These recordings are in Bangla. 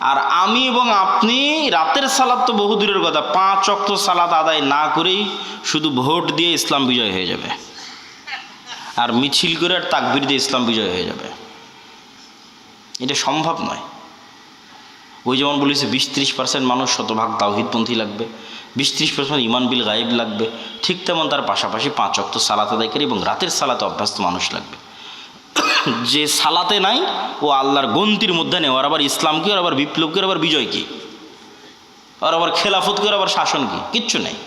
আর আমি এবং আপনি রাতের সালাত তো বহু দূরের কথা, 5 ওয়াক্ত সালাত আদায় না করেই শুধু ভোট দিয়ে ইসলাম বিজয় হয়ে যাবে, আর মিছিল করে আর তাকবীর দিয়ে ইসলাম বিজয় হয়ে যাবে। এটা সম্ভব নয়। ওই যেমন বলেছে 20-30% মানুষ শতভাগ তাওহীদপন্থী লাগবে, 20-30% ঈমান বিল গায়েব লাগবে, ঠিক তেমন তার পাশাপাশি 5 ওয়াক্ত সালাত আদায়কারী এবং রাতের সালাতে অভ্যস্ত মানুষ লাগবে। যে সালাতে নাই ও আল্লাহর গন্তির মধ্যে নেই। ওর আবার ইসলাম কি, ওর আবার বিপ্লব কি, ওর আবার বিজয় কি, ওর আবার খেলাফত কি, ওর আবার শাসন কি, কিচ্ছু নেই।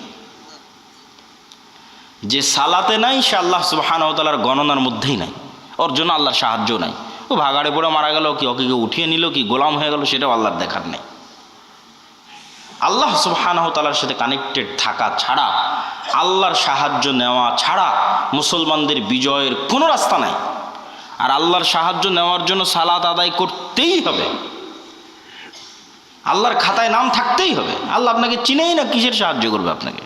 যে সালাতে নাই সে আল্লাহ সুবহানাহু ওয়া তাআলার গণনার মধ্যেই নাই, ওর জন্য আল্লাহর সাহায্য নাই। ও ভাগাড়ে পড়ে মারা গেল কি, ওকে কেউ উঠিয়ে নিল কি, গোলাম হয়ে গেল, সেটাও আল্লাহর দেখার নেই। আল্লাহ সুবহানাহু ওয়া তাআলার সাথে কানেক্টেড থাকা ছাড়া, আল্লাহর সাহায্য নেওয়া ছাড়া মুসলমানদের বিজয়ের কোনো রাস্তা নাই। আর আল্লাহর সাহায্য নেওয়ার জন্য সালাত আদায় করতেই হবে, আল্লাহর খাতায় নাম থাকতেই হবে। আল্লাহ আপনাকে চিনেই না, কিসের সাহায্য করবে আপনাকে?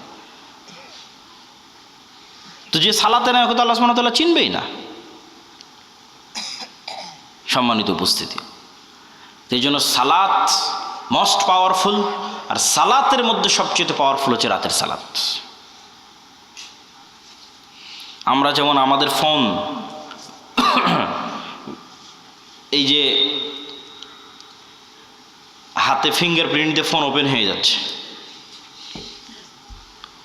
তো যে সালাতে নেয় হয়তো আল্লাহ সুবহানাহু ওয়া তাআলা চিনবেই না। সম্মানিত উপস্থিতি, এই জন্য সালাত মোস্ট পাওয়ারফুল, আর সালাতের মধ্যে সবচেয়ে পাওয়ারফুল হচ্ছে রাতের সালাত। আমরা যেমন আমাদের ফোন, এই যে হাতে ফিঙ্গারপ্রিন্ট দিয়ে ফোন ওপেন হয়ে যাচ্ছে,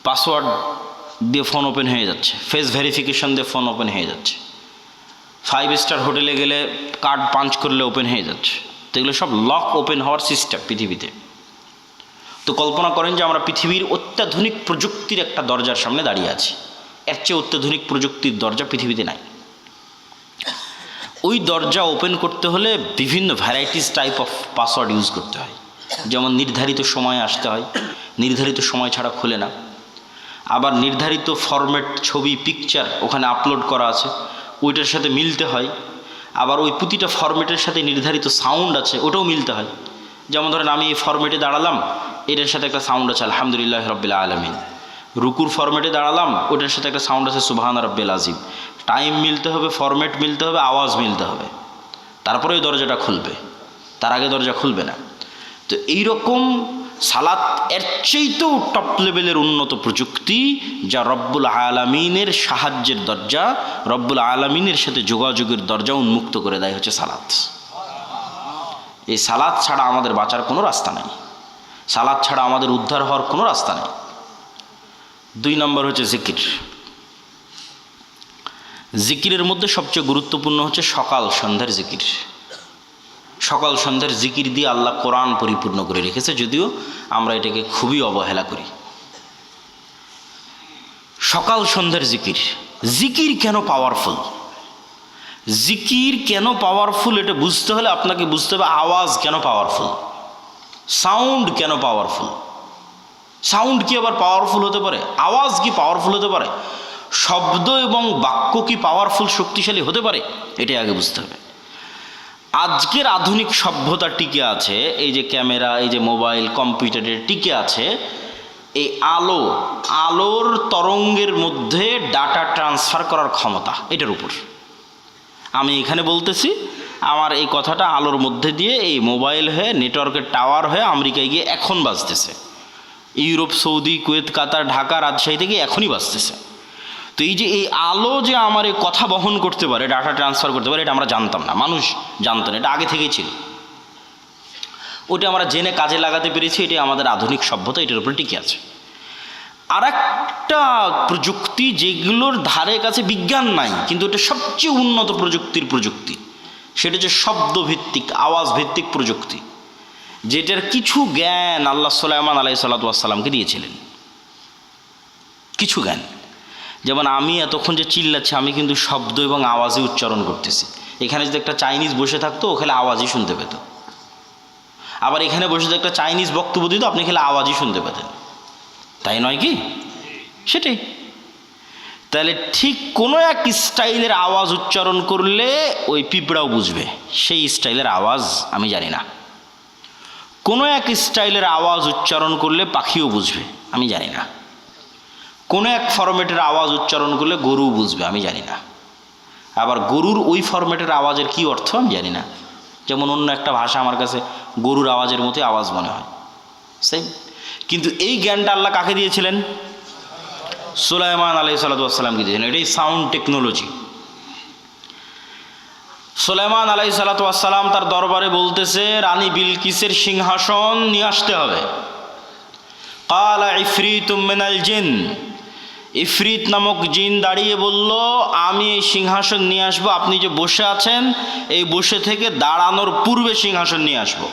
পাসওয়ার্ড দিয়ে ফোন ওপেন হয়ে যাচ্ছে, ফেস ভেরিফিকেশন দিয়ে ফোন ওপেন হয়ে যাচ্ছে, 5 স্টার হোটেলে গেলে কার্ড পাঞ্চ করলে ওপেন হয়ে যাচ্ছে। তো এগুলো সব লক ওপেন হওয়ার সিস্টেম পৃথিবীতে। তো কল্পনা করেন যে আমরা পৃথিবীর অত্যাধুনিক প্রযুক্তির একটা দরজার সামনে দাঁড়িয়ে আছি। এর চেয়ে অত্যাধুনিক প্রযুক্তির দরজা পৃথিবীতে নাই। ওই দরজা ওপেন করতে হলে বিভিন্ন varieties type of password use করতে হয়। যেমন নির্ধারিত সময়ে আসতে হয়, নির্ধারিত সময় ছাড়া খোলে না। আবার নির্ধারিত ফরম্যাট ছবি, পিকচার ওখানে আপলোড করা আছে, ওইটার সাথে মিলতে হয়। আবার ওই প্রতিটা ফরম্যাটের সাথে নির্ধারিত সাউন্ড আছে, ওটাও মিলতে হয়। যেমন ধরেন আমি এই ফরম্যাটে দাঁড়ালাম, এটার সাথে একটা সাউন্ড আছে আলহামদুলিল্লাহ রাব্বিল আলামিন। রুকুর ফরম্যাটে দাঁড়ালাম, ওটার সাথে একটা সাউন্ড আছে সুবহান রাব্বিল আযীম। টাইম মিলতে হবে, ফরম্যাট মিলতে হবে, আওয়াজ মিলতে হবে, তারপরে ওই দরজাটা খুলবে, তার আগে দরজা খুলবে না। তো এইরকম সালাত এর চাইতেও টপ লেভেলের উন্নত প্রযুক্তি, যা রব্বুল আলামিনের সাহায্যের দরজা, রব্বুল আলামিনের সাথে যোগাযোগের দরজা উন্মুক্ত করে দেয় হচ্ছে সালাত। এই সালাত ছাড়া আমাদের বাঁচার কোনো রাস্তা নাই, সালাত ছাড়া আমাদের উদ্ধার হওয়ার কোনো রাস্তা নেই। 2 নম্বর হচ্ছে জিকির। জিকিরের মধ্যে সবচেয়ে গুরুত্বপূর্ণ হচ্ছে সকাল সন্ধ্যার জিকির। সকাল সন্ধ্যার জিকির দিয়ে আল্লাহ কোরআন পরিপূর্ণ করে রেখেছে, যদিও আমরা এটাকে খুবই অবহেলা করি। সকাল সন্ধ্যার জিকির। জিকির কেন পাওয়ারফুল? জিকির কেন পাওয়ারফুল এটা বুঝতে হলে আপনাকে বুঝতে হবে আওয়াজ কেন পাওয়ারফুল, সাউন্ড কেন পাওয়ারফুল। সাউন্ড কি আবার পাওয়ারফুল হতে পারে? আওয়াজ কি পাওয়ারফুল হতে পারে? শব্দ এবং বাক্য কি পাওয়ারফুল, শক্তিশালী হতে পারে? এটাই আগে বুঝতে হবে। আজকের আধুনিক সভ্যতা টিকে আছে, এই যে ক্যামেরা, এই যে মোবাইল, কম্পিউটারের টিকে আছে এই আলোর তরঙ্গের মধ্যে ডাটা ট্রান্সফার করার ক্ষমতা, এটার উপর। আমি এখানে বলতেছি, আমার এই কথাটা আলোর মধ্যে দিয়ে এই মোবাইল হয়ে, নেটওয়ার্কের টাওয়ার হয়ে আমেরিকায় গিয়ে এখন বাজতেছে, ইউরোপ, সৌদি, কুয়েত, কাতার, ঢাকা, রাজশাহী থেকে এখনই বাজতেছে। তো এই যে এই আলো যে আমার এই কথা বহন করতে পারে, ডাটা ট্রান্সফার করতে পারে, এটা আমরা জানতাম না, মানুষ জানতো না, এটা আগে থেকেই ছিল। ওটা আমরা জেনে কাজে লাগাতে পেরেছি, এটাই আমাদের আধুনিক সভ্যতা, এটার উপরে টিকে আছে। আর একটা প্রযুক্তি যেগুলোর ধারে কাছে বিজ্ঞান নাই, কিন্তু এটা সবচেয়ে উন্নত প্রযুক্তির প্রযুক্তি, সেটা হচ্ছে শব্দভিত্তিক, আওয়াজ ভিত্তিক প্রযুক্তি, যেটার কিছু জ্ঞান আল্লাহ সুলাইমান আলাইহিস সালাতু ওয়াস সালামকে দিয়েছিলেন। কিছু জ্ঞান, যেমন আমি এতক্ষণ যে চিল্লাচ্ছি, আমি কিন্তু শব্দ এবং আওয়াজে উচ্চারণ করতেছি। এখানে যদি একটা চাইনিজ বসে থাকতো, ও খেলে আওয়াজই শুনতে পেত। আবার এখানে বসে যদি একটা চাইনিজ বক্তব্য দিত, আপনি খেলে আওয়াজই শুনতে পেতেন, তাই নয় কি? সেটাই। তাহলে ঠিক কোনো এক স্টাইলের আওয়াজ উচ্চারণ করলে ওই পিঁপড়াও বুঝবে, সেই স্টাইলের আওয়াজ আমি জানি না। কোনো এক স্টাইলের আওয়াজ উচ্চারণ করলে পাখিও বুঝবে, আমি জানি না। কোনো এক ফরম্যাটের আওয়াজ উচ্চারণ করলে গরু বুঝবে, আমি জানি না। আবার গরুর ওই ফরম্যাটের আওয়াজের কি অর্থ আমি জানি না, যেমন অন্য একটা ভাষা আমার কাছে গরুর আওয়াজের মতোই আওয়াজ মনে হয়, সেম। কিন্তু এই জ্ঞানটা আল্লাহ কাকে দিয়েছিলেন? সুলাইমান আলাইহিসসালামকে দিয়েছিলেন। এটাই সাউন্ড টেকনোলজি। সুলাইমান আলাইহিসসালাম তার দরবারে বলতেছে রানী বিলকিসের সিংহাসন নিয়ে আসতে হবে। ক্বালা ইফরিতুম মিনাল জিন, ইফরিত নামক জিন দাঁড়িয়ে বলল, আমি এই সিংহাসন নিয়ে আসবো, আপনি যে বসে আছেন এই বসে থেকে দাঁড়ানোর পূর্বে সিংহাসন নিয়ে আসবো।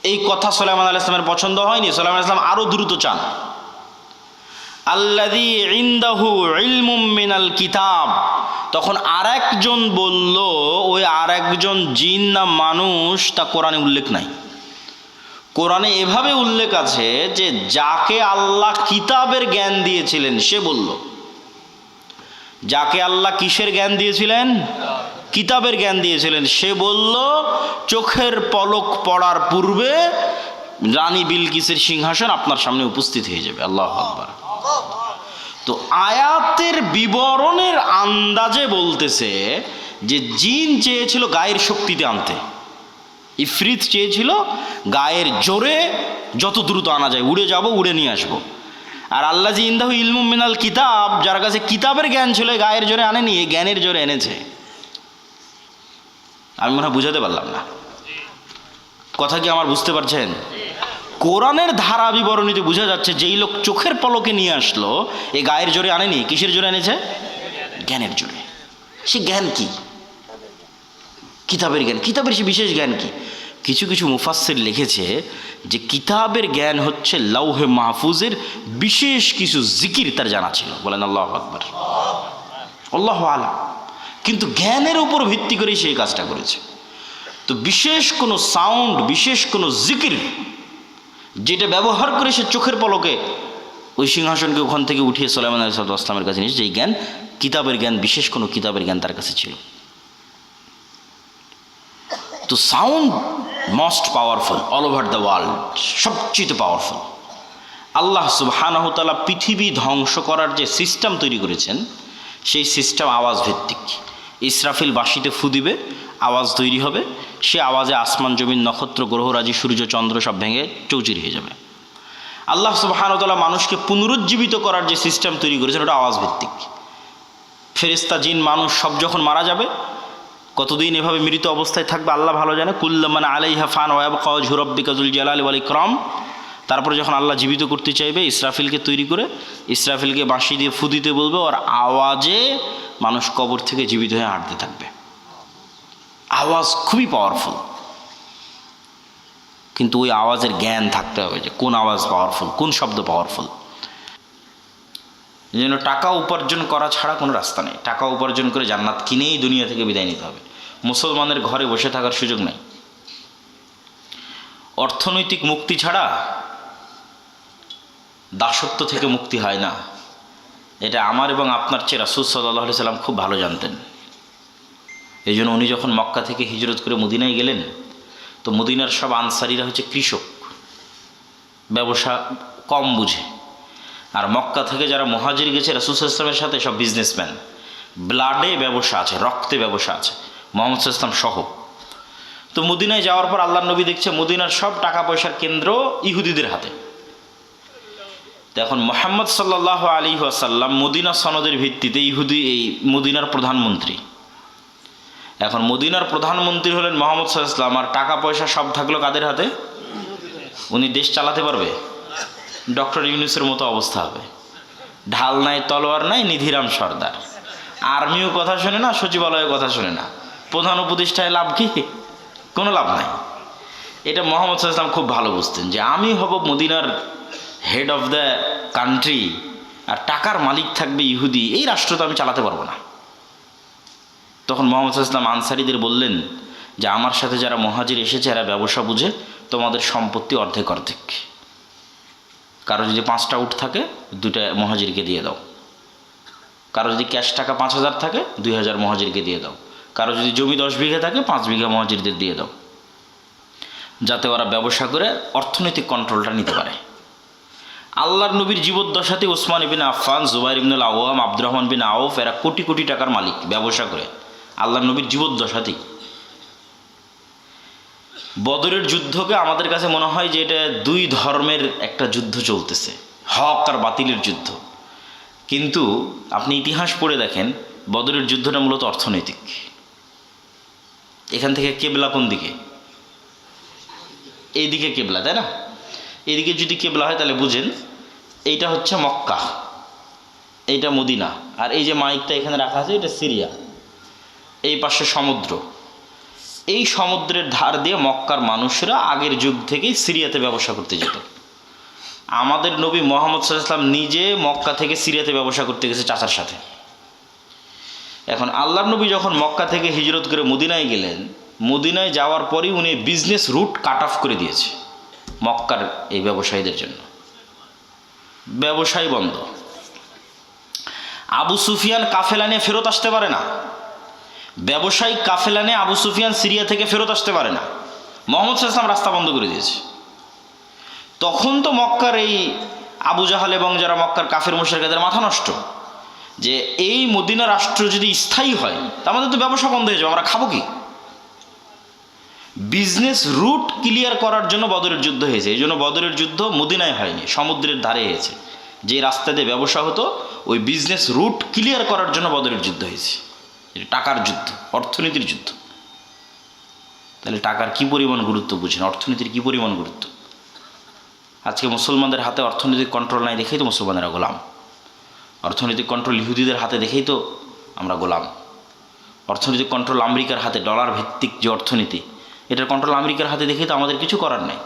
এই কথা সুলাইমান আলাইহিস সালামের পছন্দ হয়নি। সুলাইমান আলাইহিস সালাম আরো দ্রুত চান। আল্লাযী ইনদাহু ইলমুম মিনাল কিতাব, তখন আরেকজন বলল, ওই আরেকজন জিন না মানুষ তা কোরআনে উল্লেখ নাই। কোরআনে এভাবে উল্লেখ আছে যে যাকে আল্লাহ কিতাবের জ্ঞান দিয়েছিলেন সে বলল। যাকে আল্লাহ কিসের জ্ঞান দিয়েছিলেন? কিতাবের জ্ঞান দিয়েছিলেন। সে বলল চোখের পলক পড়ার পূর্বে রানী বিলকিসের সিংহাসন আপনার সামনে উপস্থিত হয়ে যাবে। আল্লাহু আকবার। তো আয়াতের বিবরণের আন্দাজে বলতেছে যে জিন চেয়েছিল গায়ের শক্তিতে আনতে, ইফরিত চেয়েছিল গায়ের জোরে যত দ্রুত আনা যায়, উড়ে যাব, উড়ে নিয়ে আসবো। আর আল্লাযী ইনদাহু ইলমুম মিনাল কিতাব, যার কাছে কিতাবের জ্ঞান ছিল গায়ের জোরে আনেনি, জ্ঞানের জোরে এনেছে। আমি মনে হয় বুঝাতে পারলাম না কথা, কি আমার বুঝতে পারছেন? কোরআনের ধারা বিবরণীতে বোঝা যাচ্ছে যেই লোক চোখের পলকে নিয়ে আসলো এই গায়ের জোরে আনেনি, কিসের জোরে এনেছে? জ্ঞানের জোরে। সে জ্ঞান কি? কিতাবের জ্ঞান। কিতাবের সে বিশেষ জ্ঞান কি? কিছু কিছু মুফাসসির লিখেছে যে কিতাবের জ্ঞান হচ্ছে লাউহে মাহফুজের বিশেষ কিছু জিকির তার জানা ছিল। বলেন আল্লাহু আকবার। আল্লাহু আলাম। কিন্তু জ্ঞানের উপর ভিত্তি করে সেই কাজটা করেছে। তো বিশেষ কোনো সাউন্ড, বিশেষ কোনো জিকির যেটা ব্যবহার করে সে চোখের পলকে ওই সিংহাসনকে ওখান থেকে উঠিয়ে সুলাইমান আলাইহিস সালামের কাছে নিয়েছে, যেই জ্ঞান কিতাবের জ্ঞান, বিশেষ কোনো কিতাবের জ্ঞান তার কাছে ছিল। তো sound most powerful all over the world, সবচেয়ে পাওয়ারফুল। আল্লাহ সুবহানাহু ওয়া তাআলা পৃথিবী ধ্বংস করার যে সিস্টেম তৈরি করেছেন সেই সিস্টেম আওয়াজ ভিত্তিক। ইসরাফিল বাঁশিতে ফু দিবে, আওয়াজ তৈরি হবে, সে আওয়াজে আসমান জমিন নক্ষত্র গ্রহরাজি সূর্য চন্দ্র সব ভেঙে চৌচির হয়ে যাবে। আল্লাহ সুবহানাহু ওয়া তাআলা মানুষকে পুনরুজ্জীবিত করার যে সিস্টেম তৈরি করেছেন ওটা আওয়াজ ভিত্তিক। ফেরেশতা জিন মানুষ সব যখন মারা যাবে, কতদিন এভাবে মৃত অবস্থায় থাকবে আল্লাহ ভালো জানে। কুল্লু মান আলাইহা ফান ওয়া ইয়াবকা ওয়াজহু রাব্বিকা যুল জালালি ওয়াল ইকরাম। তারপরে যখন আল্লাহ জীবিত করতে চাইবে ইসরাফিলকে তৈরি করে, ইসরাফিলকে বাঁশি দিয়ে ফু দিতে বলবে, ওর আওয়াজে মানুষ কবর থেকে জীবিত হয়ে হাঁটতে থাকবে। আওয়াজ খুবই পাওয়ারফুল, কিন্তু ওই আওয়াজের জ্ঞান থাকতে হবে যে কোন আওয়াজ পাওয়ারফুল, কোন শব্দ পাওয়ারফুল। এই জন্য টাকা উপার্জন করা ছাড়া কোনো রাস্তা নেই। টাকা উপার্জন করে জান্নাত কিনেই দুনিয়া থেকে বিদায় নিতে হবে। মুসলমানের ঘরে বসে থাকার সুযোগ নেই। অর্থনৈতিক মুক্তি ছাড়া দাসত্ব থেকে মুক্তি হয় না। এটা আমার এবং আপনার চেয়ে রাসূল সাল্লাল্লাহু আলাইহি সাল্লাম খুব ভালো জানতেন। এই জন্য উনি যখন মক্কা থেকে হিজরত করে মদিনায় গেলেন, তো মদিনার সব আনসারীরা হচ্ছে কৃষক, ব্যবসা কম বুঝে। আর মক্কা থেকে যারা মুহাজির গেছে রাসূল সাল্লাল্লাহু আলাইহি ওয়াসাল্লামের সাথে, সব বিজনেসম্যান, ব্লাডে ব্যবসা আছে, রক্তে ব্যবসা আছে, মুহাম্মদ সাল্লাল্লাহু আলাইহি ওয়াসাল্লাম সহ। তো মদিনায় যাওয়ার পর আল্লাহর নবী দেখছে মদিনার সব টাকা পয়সার কেন্দ্র ইহুদিদের হাতে। তো এখন মুহাম্মদ সাল্লাল্লাহু আলাইহি ওয়াসাল্লাম মদিনা সনদের ভিত্তিতে ইহুদি, এই মদিনার প্রধানমন্ত্রী। এখন মদিনার প্রধানমন্ত্রী হলেন মুহাম্মদ সাল্লাল্লাহু আলাইহি ওয়াসাল্লাম, আর টাকা পয়সা সব থাকলো কাদের হাতে? উনি দেশ চালাতে পারবে? ডক্টর ইউনূসের মতো অবস্থা হবে। ঢাল নাই, তলোয়ার নাই, নিধিরাম সর্দার। আর্মিও কথা শোনে না, সচিবালয়ের কথা শোনে না, প্রধান উপদেষ্টায় লাভ কি? কোনো লাভ নাই। এটা মুহাম্মদ সাল্লাল্লাহু আলাইহি ওয়াসাল্লাম খুব ভালো বুঝতেন যে আমি হব মদিনার হেড অফ দ্য কান্ট্রি, আর টাকার মালিক থাকবে ইহুদি, এই রাষ্ট্র তো আমি চালাতে পারবো না। তখন মুহাম্মদ সাল্লাল্লাহু আলাইহি ওয়াসাল্লাম আনসারীদের বললেন যে আমার সাথে যারা মুহাজির এসেছে এরা ব্যবসা বুঝে, তোমাদের সম্পত্তি অর্ধেক অর্ধেক। কারো যদি 5টা উট থাকে 2টা মুহাজিরকে দিয়ে দাও। কারো যদি ক্যাশ টাকা 5,000 থাকে 2,000 মুহাজিরকে দিয়ে দাও। কারো যদি জমি 10 বিঘা থাকে 5 বিঘা মুহাজিরদের দিয়ে দাও, যাতে ওরা ব্যবসা করে অর্থনৈতিক কন্ট্রোলটা নিতে পারে। আল্লাহর নবীর জীবদ্দশাতে ওসমান ইবনে আফফান, জুবাইর ইবনুল আওয়াম, আব্দুর রহমান বিন আউফ এরা কোটি কোটি টাকার মালিক ব্যবসা করে, আল্লাহর নবীর জীবদ্দশাতেই। বদরের যুদ্ধকে আমাদের কাছে মনে হয় যে এটা দুই ধর্মের একটা যুদ্ধ চলতেছে, হক আর বাতিলের যুদ্ধ। কিন্তু আপনি ইতিহাস পড়ে দেখেন বদরের যুদ্ধটা মূলত অর্থনৈতিক। এখান থেকে কেবলা কোন দিকে? এইদিকে কেবলা, তাই না? এদিকে যদি কেবলা হয় তাহলে বুঝেন এইটা হচ্ছে মক্কা, এইটা মদিনা, আর এই যে মাইকটা এখানে রাখা আছে এটা সিরিয়া। এই পাশে সমুদ্র, এই সমুদ্রের ধার দিয়ে মক্কার মানুষরা আগের যুগ থেকেই সিরিয়াতে ব্যবসা করতে যেত। আমাদের নবী মুহাম্মদ সাল্লাল্লাহু আলাইহি ওয়াসাল্লাম নিজে মক্কা থেকে সিরিয়াতে ব্যবসা করতে গেছে চাচার সাথে। এখন আল্লাহর নবী যখন মক্কা থেকে হিজরত করে মদিনায় গেলেন, মদিনায় যাওয়ার পরেই উনি বিজনেস রুট কাট অফ করে দিয়েছে মক্কার এই ব্যবসায়ীদের জন্য, ব্যবসায় বন্ধ। আবু সুফিয়ান কাফেলা নিয়ে ফেরত আসতে পারে না, ব্যবসায়িক কাফেলা নিয়ে আবু সুফিয়ান সিরিয়া থেকে ফেরত আসতে পারে না, মুহাম্মদ সাল্লাল্লাহু আলাইহি ওয়াসাল্লাম রাস্তা বন্ধ করে দিয়েছে। তখন তো মক্কার এই আবু জাহাল এবং যারা মক্কার কাফের মুশরিকদের মাথা নষ্ট, যে এই মদিনা রাষ্ট্র যদি স্থায়ী হয় তা আমাদের তো ব্যবসা বন্ধ হয়ে যাবে, আমরা খাবো কি? বিজনেস রুট ক্লিয়ার করার জন্য বদরের যুদ্ধ হয়েছে। এই জন্য বদরের যুদ্ধ মদিনায় হয়নি, সমুদ্রের ধারে হয়েছে। যে রাস্তা দিয়ে ব্যবসা হতো ওই বিজনেস রুট ক্লিয়ার করার জন্য বদরের যুদ্ধ হয়েছে। এটা টাকার যুদ্ধ, অর্থনীতির যুদ্ধ। তাহলে টাকার কি পরিমাণ গুরুত্ব বুঝেন, অর্থনীতির কি পরিমাণ গুরুত্ব। আজকে মুসলমানদের হাতে অর্থনৈতিক কন্ট্রোল নাই দেখেই তো মুসলমানেরা গোলাম। অর্থনৈতিক কন্ট্রোল ইহুদিদের হাতে দেখেই তো আমরা গোলাম। অর্থনৈতিক কন্ট্রোল আমেরিকার হাতে, ডলার ভিত্তিক যে অর্থনীতি, এটার কন্ট্রোল আমেরিকার হাতে দেখেই তো আমাদের কিছু করার নাই।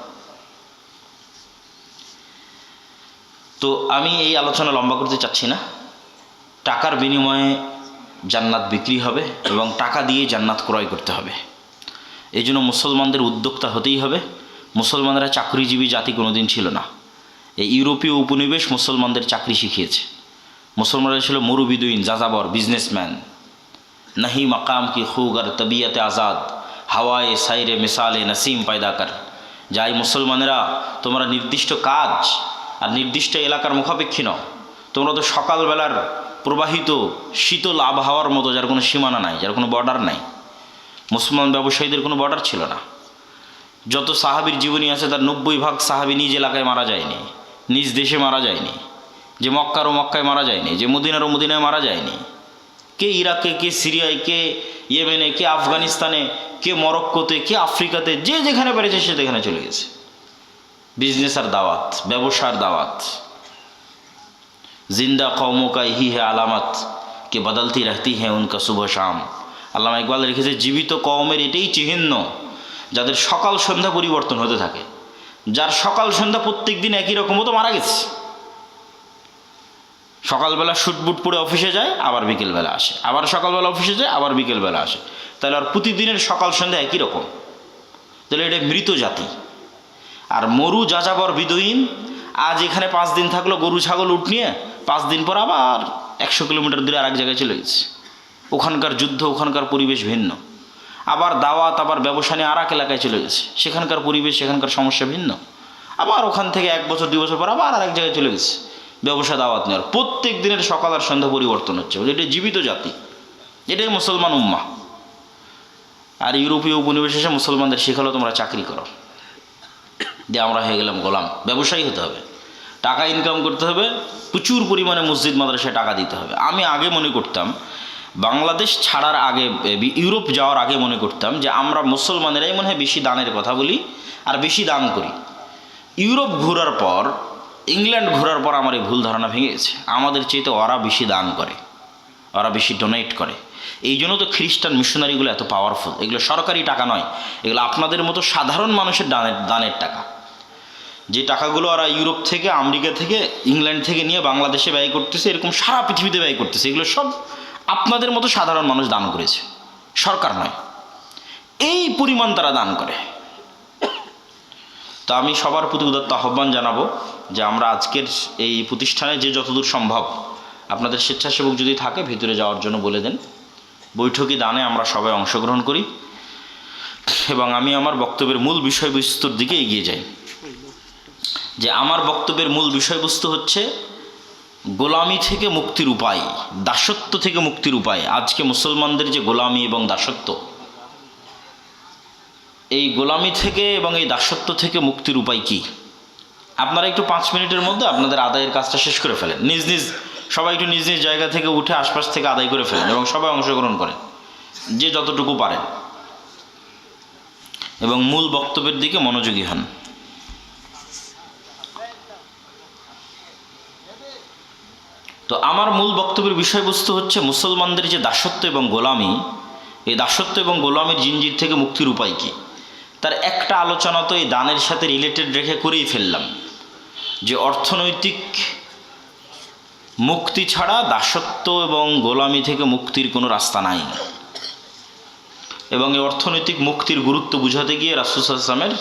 তো আমি এই আলোচনা লম্বা করতে চাচ্ছি না। টাকার বিনিময়ে জান্নাত বিক্রি হবে এবং টাকা দিয়ে জান্নাত ক্রয় করতে হবে। এই জন্য মুসলমানদের উদ্যোক্তা হতেই হবে। মুসলমানরা চাকরিজীবী জাতি কোনোদিন ছিল না। এই ইউরোপীয় উপনিবেশ মুসলমানদের চাকরি শিখিয়েছে। মুসলমানরা ছিল মরুবিদুইন, যাযাবর, বিজনেসম্যান। নাহি মাকাম কি খুগ আর তবিয়তে আজাদ, হাওয়ায়ে সাইরে মিসালে নসিম পয়দা কর। যাই মুসলমানেরা, তোমরা নির্দিষ্ট কাজ আর নির্দিষ্ট এলাকার মুখাপেক্ষী নও। তোমরা তো সকালবেলার প্রবাহিত শীতল আবহাওয়ার মতো, যার কোনো সীমানা নাই, যার কোনো বর্ডার নাই। মুসলমান ব্যবসায়ীদের কোনো বর্ডার ছিল না। যত সাহাবীর জীবনী আছে তার 90% সাহাবী নিজ এলাকায় মারা যায়নি, নিজ দেশে মারা যায়নি। যে মক্কার ও মক্কায় মারা যায়নি, যে মদিনার ও মদিনায় মারা যায়নি। কে ইরাকে, কে সিরিয়ায়, কে ইয়েমেনে, কে আফগানিস্তানে, কে মরক্কোতে, কে আফ্রিকাতে, যে যেখানে পেরেছে সে সেখানে চলে গেছে। বিজনেস আর দাওয়াত, ব্যবসার দাওয়াত। জিন্দা কৌমো কা হি হে আলামত কে বদলতি রহতি হ্যাঁ উনকা শুভ শাম। আল্লামা ইকবাল লিখেছে, জীবিত কওমের এটাই চিহ্ন যাদের সকাল সন্ধ্যা পরিবর্তন হতে থাকে। যার সকাল সন্ধ্যা প্রত্যেক দিন একই রকম মতো মারা গেছে। সকালবেলা শুটবুট পরে অফিসে যায়, আবার বিকেলবেলা আসে, আবার সকালবেলা অফিসে যায়, আবার বিকেলবেলা আসে। তাহলে আর প্রতিদিনের সকাল সন্ধ্যা একই রকম। তাহলে এটা মৃত জাতি। আর মরু যাযাবর বিদুইন, আজ এখানে 5 দিন থাকলো গরু ছাগল উট নিয়ে, 5 দিন পর আবার 100 কিলোমিটার দূরে আরেক জায়গায় চলে গেছে। ওখানকার যুদ্ধ, ওখানকার পরিবেশ ভিন্ন। আবার দাওয়াত, আবার ব্যবসা নিয়ে আর এক এলাকায় চলে গেছে, সেখানকার পরিবেশ, সেখানকার সমস্যা ভিন্ন। আবার ওখান থেকে 1 বছর 2 বছর পর আবার আরেক জায়গায় চলে গেছে ব্যবসা দাওয়াত নেওয়ার। প্রত্যেক দিনের সকাল আর সন্ধ্যা পরিবর্তন হচ্ছে। এটা জীবিত জাতি, এটাই মুসলমান উম্মাহ। আর ইউরোপীয় উপনিবেশ এসে মুসলমানদের শেখালো তোমরা চাকরি করো, দিয়ে আমরা হয়ে গেলাম গোলাম। ব্যবসায়ী হতে হবে, টাকা ইনকাম করতে হবে, প্রচুর পরিমাণে মসজিদ মাদ্রাসায় টাকা দিতে হবে। আমি আগে মনে করতাম, বাংলাদেশ ছাড়ার আগে, ইউরোপ যাওয়ার আগে মনে করতাম যে আমরা মুসলমানেরাই মনে হয় বেশি দানের কথা বলি আর বেশি দান করি। ইউরোপ ঘোরার পর, ইংল্যান্ড ঘোরার পর আমার এই ভুল ধারণা ভেঙে গেছে। আমাদের চাইতে ওরা বেশি দান করে, ওরা বেশি ডোনেট করে। এই জন্য তো খ্রিস্টান মিশনারিগুলো এত পাওয়ারফুল। এগুলো সরকারি টাকা নয়, এগুলো আপনাদের মতো সাধারণ মানুষের দানের টাকা। যে টাকাগুলো ওরা ইউরোপ থেকে, আমেরিকা থেকে, ইংল্যান্ড থেকে নিয়ে বাংলাদেশে ব্যয় করতেছে, এরকম সারা পৃথিবীতে ব্যয় করতেছে। এগুলো সব আপনাদের মতো সাধারণ মানুষ দান করেছে, সরকার নয়। এই পরিমাণ তারা দান করে। তো আমি সবার প্রতি উদাত্ত আহ্বান জানাবো যে আমরা আজকের এই প্রতিষ্ঠানে যে যতদূর সম্ভব আপনাদের স্বেচ্ছাসেবক যদি থাকে ভিতরে যাওয়ার জন্য বলে দেন। বৈঠকি দানে আমরা সবাই অংশগ্রহণ করি এবং আমি আমার বক্তব্যের মূল বিষয়বস্তুর দিকে এগিয়ে যাই। যে আমার বক্তব্যের মূল বিষয়বস্তু হচ্ছে গোলামি থেকে মুক্তির উপায়, দাসত্ব থেকে মুক্তির উপায়। আজকে মুসলমানদের যে গোলামি এবং দাসত্ব, এই গোলামি থেকে এবং এই দাসত্ব থেকে মুক্তির উপায় কি? আপনারা একটু 5 মিনিটের মধ্যে আপনাদের আদায়ের কাজটা শেষ করে ফেলেন। নিজ নিজ সবাই একটু নিজ নিজ জায়গা থেকে উঠে আশপাশ থেকে আদায় করে ফেলেন এবং সবাই অংশগ্রহণ করেন যে যতটুকু পারেন, এবং মূল বক্তব্যের দিকে মনোযোগী হন। তো আমার মূল বক্তব্যের বিষয়বস্তু হচ্ছে মুসলমানদের যে দাসত্ব এবং গোলামি, এই দাসত্ব এবং গোলামির জিঞ্জির থেকে মুক্তির উপায় কী। তার একটা আলোচনা তো এই দানের সাথে রিলেটেড রেখে করেই ফেললাম, যে অর্থনৈতিক মুক্তি ছাড়া দাসত্ব এবং গোলামি থেকে মুক্তির কোনো রাস্তা নাই, এবং এই অর্থনৈতিক মুক্তির গুরুত্ব বুঝাতে গিয়ে রাসূল সাল্লাল্লাহু আলাইহি ওয়াসাল্লামের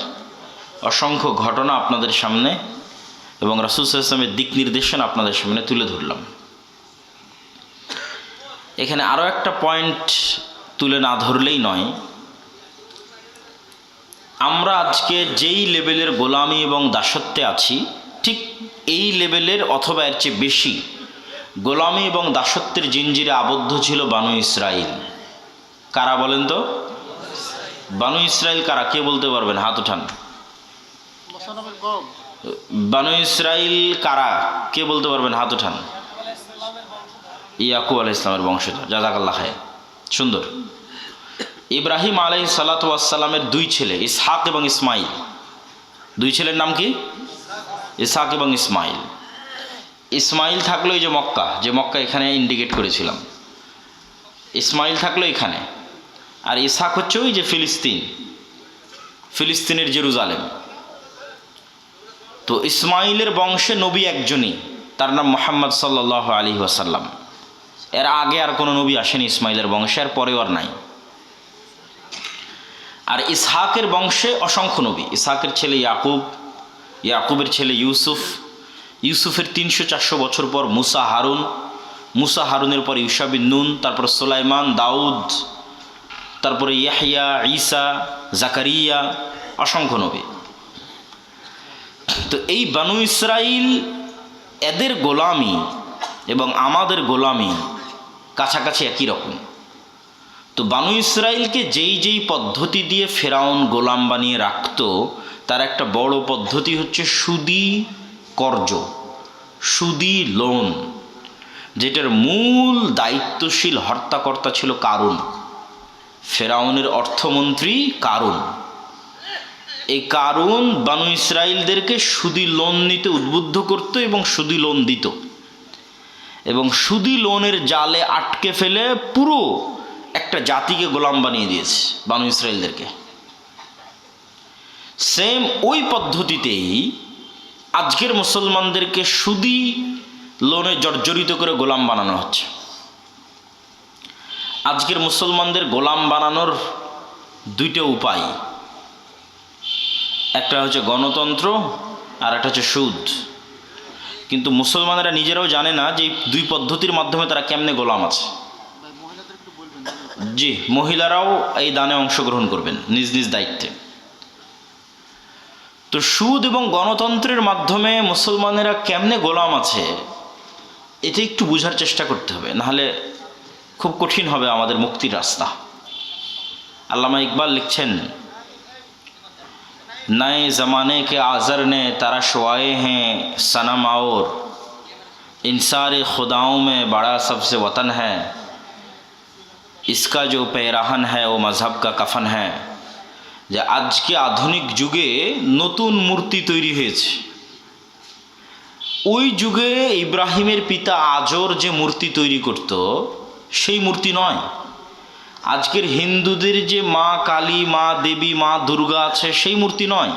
অসংখ্য ঘটনা আপনাদের সামনে এবং রাসূল সাল্লাল্লাহু আলাইহি ওয়াসাল্লামের দিক নির্দেশনা আপনাদের সামনে তুলে ধরলাম। এখানে আরও একটা পয়েন্ট তুলে না ধরলেই নয়। আমরা আজকে যেই লেভেলের গোলামি এবং দাসত্বে আছি, ঠিক এই লেভেলের অথবা এর চেয়ে বেশি গোলামি এবং দাসত্বের জিঞ্জিরে আবদ্ধ ছিল বানু ইসরাইল। কারা বলেন তো? বানু ইসরাইল কারা? কে বলতে পারবেন? হাত উঠান। বানু ইসরাইল কারা? কে বলতে পারবেন? হাত উঠান। ইয়াকুব আলাইহিস সালামের বংশধর। জাযাকাল্লাহ খায়র। সুন্দর। ইব্রাহিম আলাইহিস সালাতু ওয়াস সালামের 2 ছেলে ইসহাক এবং ইসমাইল। 2 ছেলের নাম কি? ইসহাক এবং ইসমাইল। ইসমাইল থাকলো এই যে মক্কা এখানে ইন্ডিকেট করেছিলাম, ইসমাইল থাকলো এখানে, আর ইসহাক হচ্ছে ওই যে ফিলিস্তিনের জেরুজালেম। তো ইসমাইলের বংশে নবী একজনই, তার নাম মুহাম্মদ সাল্লাল্লাহু আলাইহি ওয়াসাল্লাম। এর আগে আর কোনো নবী আসেনি ইসমাইলের বংশে, আর পরেও আর নাই। আর ইসহাকের বংশে অসংখ্য নবী। ইসহাকের ছেলে ইয়াকুব, ইয়াকুবের ছেলে ইউসুফ, ইউসুফের 300-400 বছর পর মুসা হারুনের পর ইউশা বিন নুন, তারপর সুলাইমান, দাউদ, তারপরে ইয়াহইয়া, ঈসা, জাকারিয়া, অসংখ্য নবী। তো এই বানু ইসরাইল, এদের গোলামি এবং আমাদের গোলামি কাছাকাছি একই রকম। তো বানু ইসরাইলকে যেই পদ্ধতি দিয়ে ফেরাউন গোলাম বানিয়ে রাখত, তার একটা বড় পদ্ধতি হচ্ছে সুদি কর্জ, সুদি লোন, যেটার মূল দায়িত্বশীল হর্তাকর্তা ছিল কারুন, ফেরাউনের অর্থমন্ত্রী কারুন। এই কারুন বানু ইসরাইলদেরকে সুদি লোন নিতে উদ্বুদ্ধ করত এবং সুদি লোন দিত, এবং সুদি লোনের জালে আটকে ফেলে পুরো একটা জাতিকে গোলাম বানিয়ে দিয়েছে বানু ইসরাইলদেরকে। সেম ওই পদ্ধতিতেই আজকের মুসলমানদেরকে সুদি লোনে জর্জরিত করে গোলাম বানানো হচ্ছে। আজকের মুসলমানদের গোলাম বানানোর 2টা উপায়, একটা হচ্ছে গণতন্ত্র আর একটা হচ্ছে সুদ। কিন্তু মুসলমানেরা নিজেরাও জানে না যে এই 2 পদ্ধতির মাধ্যমে তারা কেমনে গোলাম আছে। জি, মহিলারাও এই দানে অংশগ্রহণ করবেন নিজ নিজ দায়িত্বে। তো সুদ এবং গণতন্ত্রের মাধ্যমে মুসলমানেরা কেমনে গোলাম আছে, এটা একটু বোঝার চেষ্টা করতে হবে, নাহলে খুব কঠিন হবে আমাদের মুক্তির রাস্তা। আল্লামা ইকবাল লিখছেন, नए ज़माने के आज़र ने तरशवाए हैं सनम और इंसार खुदाओं में बड़ा सबसे वतन है, इसका जो पैराहन है वो मज़हब का कफन है। যে আজকে আধুনিক যুগে নতুন মূর্তি তৈরি হয়েছে, ওই যুগে ইব্রাহিমের পিতা আজর যে মূর্তি তৈরি করত সেই মূর্তি নয়। আজকের হিন্দুদের যে মা কালী, মা দেবী, মা দুর্গা আছে সেই মূর্তি নয়।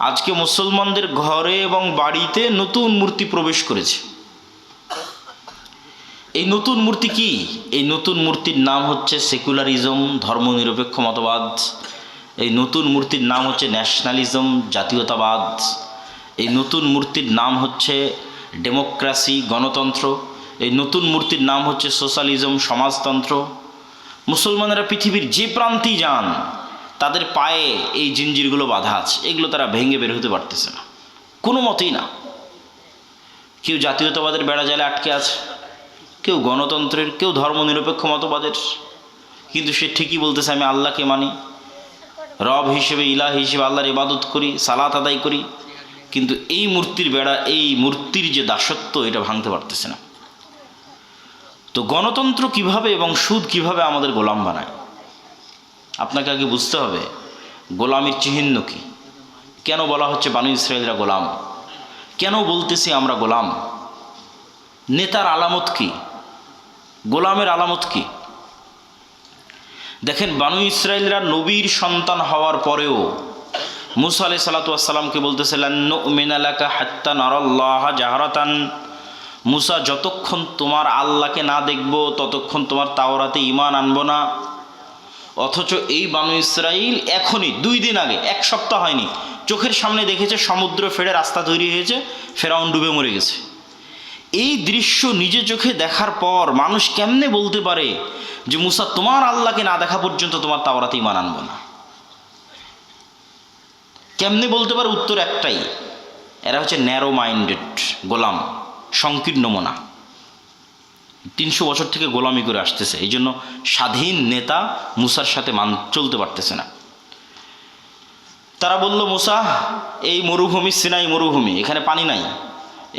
আজকে মুসলমানদের ঘরে এবং বাড়িতে নতুন মূর্তি প্রবেশ করেছে। এই নতুন মূর্তি কি? এই নতুন মূর্তির নাম হচ্ছে সেকুলারিজম, ধর্মনিরপেক্ষ মতবাদ। এই নতুন মূর্তির নাম হচ্ছে ন্যাশনালিজম, জাতীয়তাবাদ। এই নতুন মূর্তির নাম হচ্ছে ডেমোক্রেসি, গণতন্ত্র। এই নতুন মূর্তির নাম হচ্ছে সোশ্যালিজম, সমাজতন্ত্র। মুসলমানেরা পৃথিবীর যে প্রান্তেই যান, তাদের পায়ে এই জিঞ্জিরগুলো বাঁধা আছে, এগুলো তারা ভেঙে বের হতে পারতেছে না, কোনো মতেই না। কেউ জাতীয়তাবাদের বেড়াজালে আটকে আছে, কেউ গণতন্ত্রের, কেউ ধর্মনিরপেক্ষ মতবাদের, কিন্তু সে ঠিকই বলতেছে আমি আল্লাহকে মানি। রব হিসেবে, ইলাহ হিসেবে আল্লাহর ইবাদত করি, সালাত আদায় করি, কিন্তু এই মূর্তির বেড়া, এই মূর্তির যে দাসত্ব, এটা ভাঙতে পারতেছে না। তো গণতন্ত্র কিভাবে এবং সুদ কিভাবে আমাদের গোলাম বানায়, আপনাকে আগে বুঝতে হবে গোলামির চিহ্ন কি। কেন বলা হচ্ছে বানু ইসরায়েলরা গোলাম, কেন বলতেছি আমরা গোলাম, নেতার আলামত কি, গোলামের আলামত কি। দেখেন, বানু ইসরায়েলরা নবীর সন্তান হওয়ার পরেও মুসা আলাইহিস সালাতু ওয়াস সালামকে বলতেছে লান নুমিনা লাকা হাত্তা নারাল্লাহা জাহরাতান, মুসা যতক্ষণ তোমার আল্লাহকে না দেখব ততক্ষণ তোমার তাওরাতে ঈমান আনবো না। অথচ এই বানু ইসরাইল এখনই 2 দিন আগে, 1 সপ্তাহ হয়নি, চোখের সামনে দেখেছে সমুদ্র ফেড়ে রাস্তা তৈরি হয়েছে, ফেরাউন ডুবে মরে গেছে। এই দৃশ্য নিজে চোখে দেখার পর মানুষ কেমনে বলতে পারে যে মুসা তোমার আল্লাহকে না দেখা পর্যন্ত তোমার তাওরাতে ঈমান আনবো না? কেমনে বলতে পারে? উত্তর একটাই, এরা হচ্ছে ন্যারো মাইন্ডেড গোলাম, সংকীর্ণ মনা। 300 বছর থেকে গোলামি করে আসতেছে, এই জন্য স্বাধীন নেতা মুসার সাথে চলতে পারতেছে না। তারা বলল, মুসা এই মরুভূমি সিনাই মরুভূমি, এখানে পানি নাই,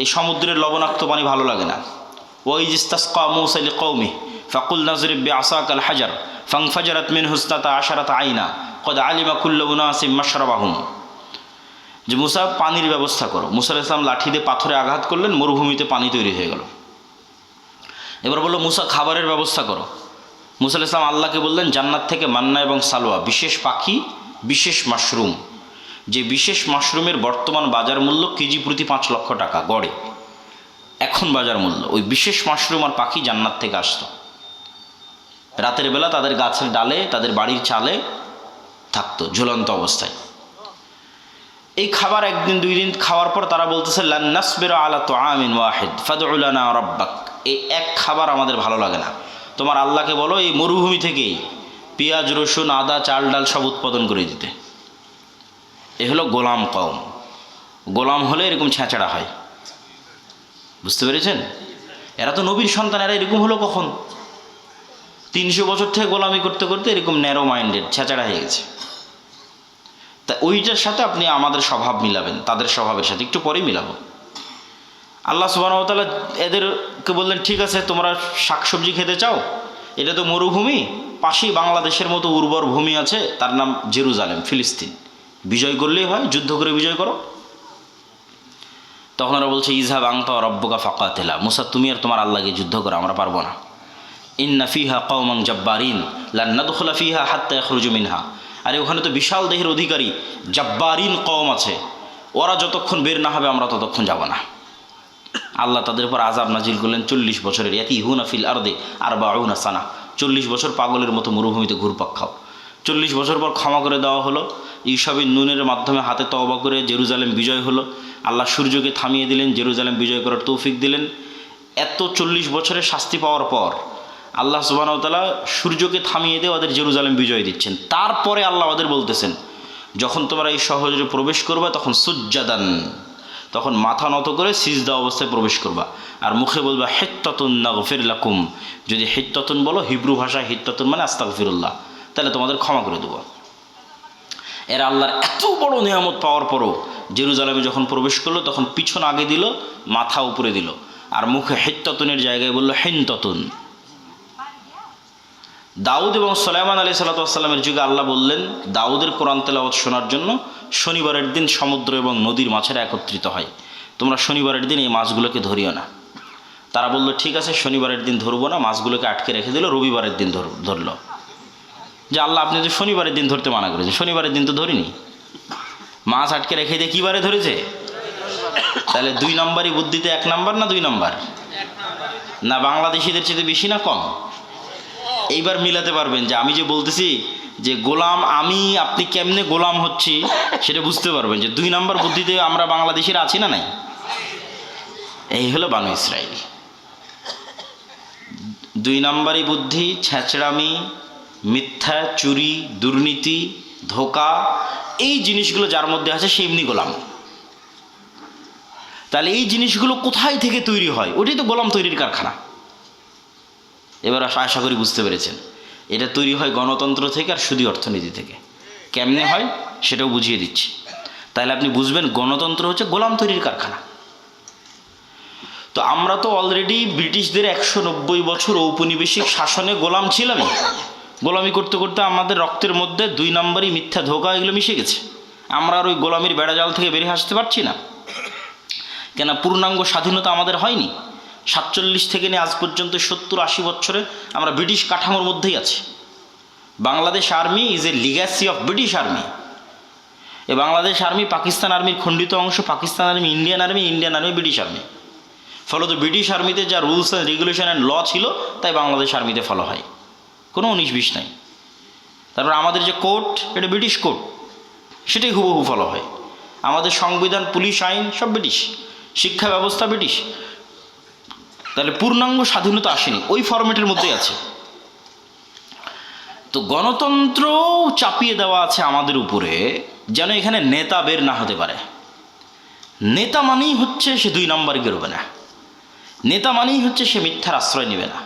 এই সমুদ্রের লবণাক্ত পানি ভালো লাগে না। ওয়াইজ ইস্তাসকা মূসা লিকওমিহি ফাকুল নাযরিব বিআসাকাল হাজার ফানফাজারাত মিনহু ইসনাতা আশারাতা আইনা ক্বাদ আলিমা কুল্লু উনাসিম মাশরাবাহুম, যে মুসা পানির ব্যবস্থা করো। মুসা আলাইহিস সালাম লাঠি দিয়ে পাথরে আঘাত করলেন, মরুভূমিতে পানি তৈরি হয়ে গেল। এবার বললো মুসা খাবারের ব্যবস্থা করো। মুসা আলাইহিস সালাম আল্লাহকে বললেন জান্নাত থেকে মান্না এবং সালোয়া, বিশেষ পাখি, বিশেষ মাশরুম, যে বিশেষ মাশরুমের বর্তমান বাজার মূল্য কেজি প্রতি 5 লক্ষ টাকা গড়ে, এখন বাজার মূল্য। ওই বিশেষ মাশরুম আর পাখি জান্নাত থেকে আসতো, রাতের বেলা তাদের গাছের ডালে, তাদের বাড়ির চালে থাকতো ঝুলন্ত অবস্থায়। এই খাবার 1 দিন 2 দিন খাওয়ার পর তারা বলতেছে লান নাসবিরু আলা তুআমিন ওয়াহিদ ফাদউ লানা রাব্বাক, এই এক খাবার আমাদের ভালো লাগে না, তোমার আল্লাহকে বলো এই মরুভূমি থেকেই পেঁয়াজ, রসুন, আদা, চাল, ডাল সব উৎপাদন করে দিতে। এ হলো গোলাম কওম। গোলাম হলে এরকম ছেঁচড়া হয়, বুঝতে পেরেছেন? এরা তো নবীর সন্তান, এরা এরকম হলো কখন? 300 বছর থেকে গোলামি করতে করতে এরকম ন্যারো মাইন্ডেড ছেঁচড়া হয়ে গেছে। তা ওইটার সাথে আপনি আমাদের স্বভাব মিলাবেন, তাদের স্বভাবের সাথে একটু পরেই মিলাবো। আল্লাহ সুবহানাহু ওয়া তাআলা এদেরকে বললেন, ঠিক আছে তোমরা শাকসবজি খেতে চাও, এটা তো মরুভূমি, পাশেই বাংলাদেশের মতো উর্বর ভূমি আছে, তার নাম জেরুজালেম, ফিলিস্তিন, বিজয় করলেই হয়, যুদ্ধ করে বিজয় করো। তখন ওরা বলছে ইযহাব আনতা ওয়া রাব্বুকা ফাকাতিলা, মুসা তুমি আর তোমার আল্লাহকে যুদ্ধ করো, আমরা পারবো না। ইন্না ফিহা কওমান জাব্বারিন লান নাদখুলা ফিহা হাত্তা ইয়াখরুজু মিনহা, আরে ওখানে তো বিশাল দেহের অধিকারী জাব্বারিন কওম আছে, ওরা যতক্ষণ বের না হবে আমরা ততক্ষণ যাব না। আল্লাহ তাদের উপর আযাব নাজিল করলেন 40 বছরের, ইয়াতিহুনা ফিল আরদি 40 সানা, 40 বছর পাগলের মতো মরুভূমিতে ঘুরপাক খাও। 40 বছর পর ক্ষমা করে দেওয়া হলো, ইউশাবিন নুনের মাধ্যমে হাতে তওবা করে জেরুজালেম বিজয় হলো। আল্লাহ সূর্যকে থামিয়ে দিলেন, জেরুজালেম বিজয় করার তৌফিক দিলেন। এত 40 বছরের শাস্তি পাওয়ার পর আল্লাহ সুবহানাহু ওয়া তাআলা সূর্যকে থামিয়ে দিয়ে ওদের জেরুজালেম বিজয় দিচ্ছেন। তারপরে আল্লাহ ওদের বলতেছেন, যখন তোমরা এই শহরে প্রবেশ করবা তখন সুজ্জাদান, তখন মাথা নত করে সিজদা অবস্থায় প্রবেশ করবা, আর মুখে বলবা হিত্তাতুন নাগফির লাকুম, যদি হিত্তাতুন বলো, হিব্রু ভাষায় হিত্তাতুন মানে আস্তাগফিরুল্লাহ, তাহলে তোমাদের ক্ষমা করে দেবো। এরা আল্লাহর এত বড় নিয়ামত পাওয়ার পরও জেরুজালেমে যখন প্রবেশ করলো তখন পিছন আগে দিল, মাথা উপরে দিল, আর মুখে হিত্তাতুনের জায়গায় বললো হিনতাতুন। দাউদ এবং সুলাইমান আলাইহিস সালাতু ওয়াস সালামের যুগে আল্লাহ বললেন দাউদের কোরআন তেলাওয়াত শোনার জন্য শনিবারের দিন সমুদ্র এবং নদীর মাছেরা একত্রিত হয়, তোমরা শনিবারের দিন এই মাছগুলোকে ধরিও না। তারা বললো ঠিক আছে, শনিবারের দিন ধরবো না, মাছগুলোকে আটকে রেখে দিল, রবিবারের দিন ধরলো। যে আল্লাহ আপনি তো শনিবারের দিন ধরতে মানা করেছেন, শনিবারের দিন তো ধরিনি, মাছ আটকে রেখে দিয়ে কী বারে ধরেছে? তাহলে 2 নম্বরই বুদ্ধিতে 1 নম্বর না 2 নম্বর? না বাংলাদেশিদের চেয়ে বেশি না কম? এইবার মিলাতে পারবেন যে আমি যে বলতেছি যে গোলাম আমি, আপনি কেমনে গোলাম হচ্ছি সেটা বুঝতে পারবেন যে 2 নম্বর বুদ্ধিতে আমরা বাংলাদেশের আছি না নাই। এই হলো বানু ইসরাইল। 2 নম্বরই বুদ্ধি, ছেঁচড়ামি, মিথ্যা, চুরি, দুর্নীতি, ধোঁকা, এই জিনিসগুলো যার মধ্যে আছে সে এমনি গোলাম। তাহলে এই জিনিসগুলো কোথায় থেকে তৈরি হয়? ওটাই তো গোলাম তৈরির কারখানা। এবার আশা করি বুঝতে পেরেছেন, এটা তৈরি হয় গণতন্ত্র থেকে আর সুদী অর্থনীতি থেকে। কেমনে হয় সেটাও বুঝিয়ে দিচ্ছি, তাহলে আপনি বুঝবেন গণতন্ত্র হচ্ছে গোলাম তৈরির কারখানা। তো আমরা তো অলরেডি ব্রিটিশদের 190 বছর ঔপনিবেশিক শাসনে গোলাম ছিলামই। গোলামি করতে করতে আমাদের রক্তের মধ্যে 2 নম্বরই মিথ্যা ধোঁকা এগুলো মিশে গেছে। আমরা আর ওই গোলামির বেড়াজাল থেকে বেরিয়ে আসতে পারছি না। কেন? পূর্ণাঙ্গ স্বাধীনতা আমাদের হয়নি। 47 থেকে নিয়ে আজ পর্যন্ত 70-80 বছরে আমরা ব্রিটিশ কাঠামোর মধ্যেই আছি। Bangladesh army is a legacy of British army. এই বাংলাদেশ আর্মি পাকিস্তান আর্মির খণ্ডিত অংশ, Pakistan army Indian army, Indian army British army. ফলত ব্রিটিশ আর্মিতে যা rules and regulation and law ছিল তাই বাংলাদেশ আর্মিতে ফলো হয়, কোনো 19-20 নাই। তারপর আমাদের যে কোর্ট, এটা ব্রিটিশ কোর্ট, সেটাই হুবহু ফলো হয়। আমাদের সংবিধান, পুলিশ আইন সব ব্রিটিশ, শিক্ষা ব্যবস্থা ব্রিটিশ। তাহলে পূর্ণাঙ্গ স্বাধীনতা আসেনি, ওই ফরম্যাটের মধ্যেই আছে। তো গণতন্ত্র চাপিয়ে দেওয়া আছে আমাদের উপরে, যেন এখানে নেতা বের না হতে পারে। নেতা মানেই হচ্ছে সে 2 নম্বরে বেরোবে না, নেতা মানেই হচ্ছে সে মিথ্যার আশ্রয় নেবে না,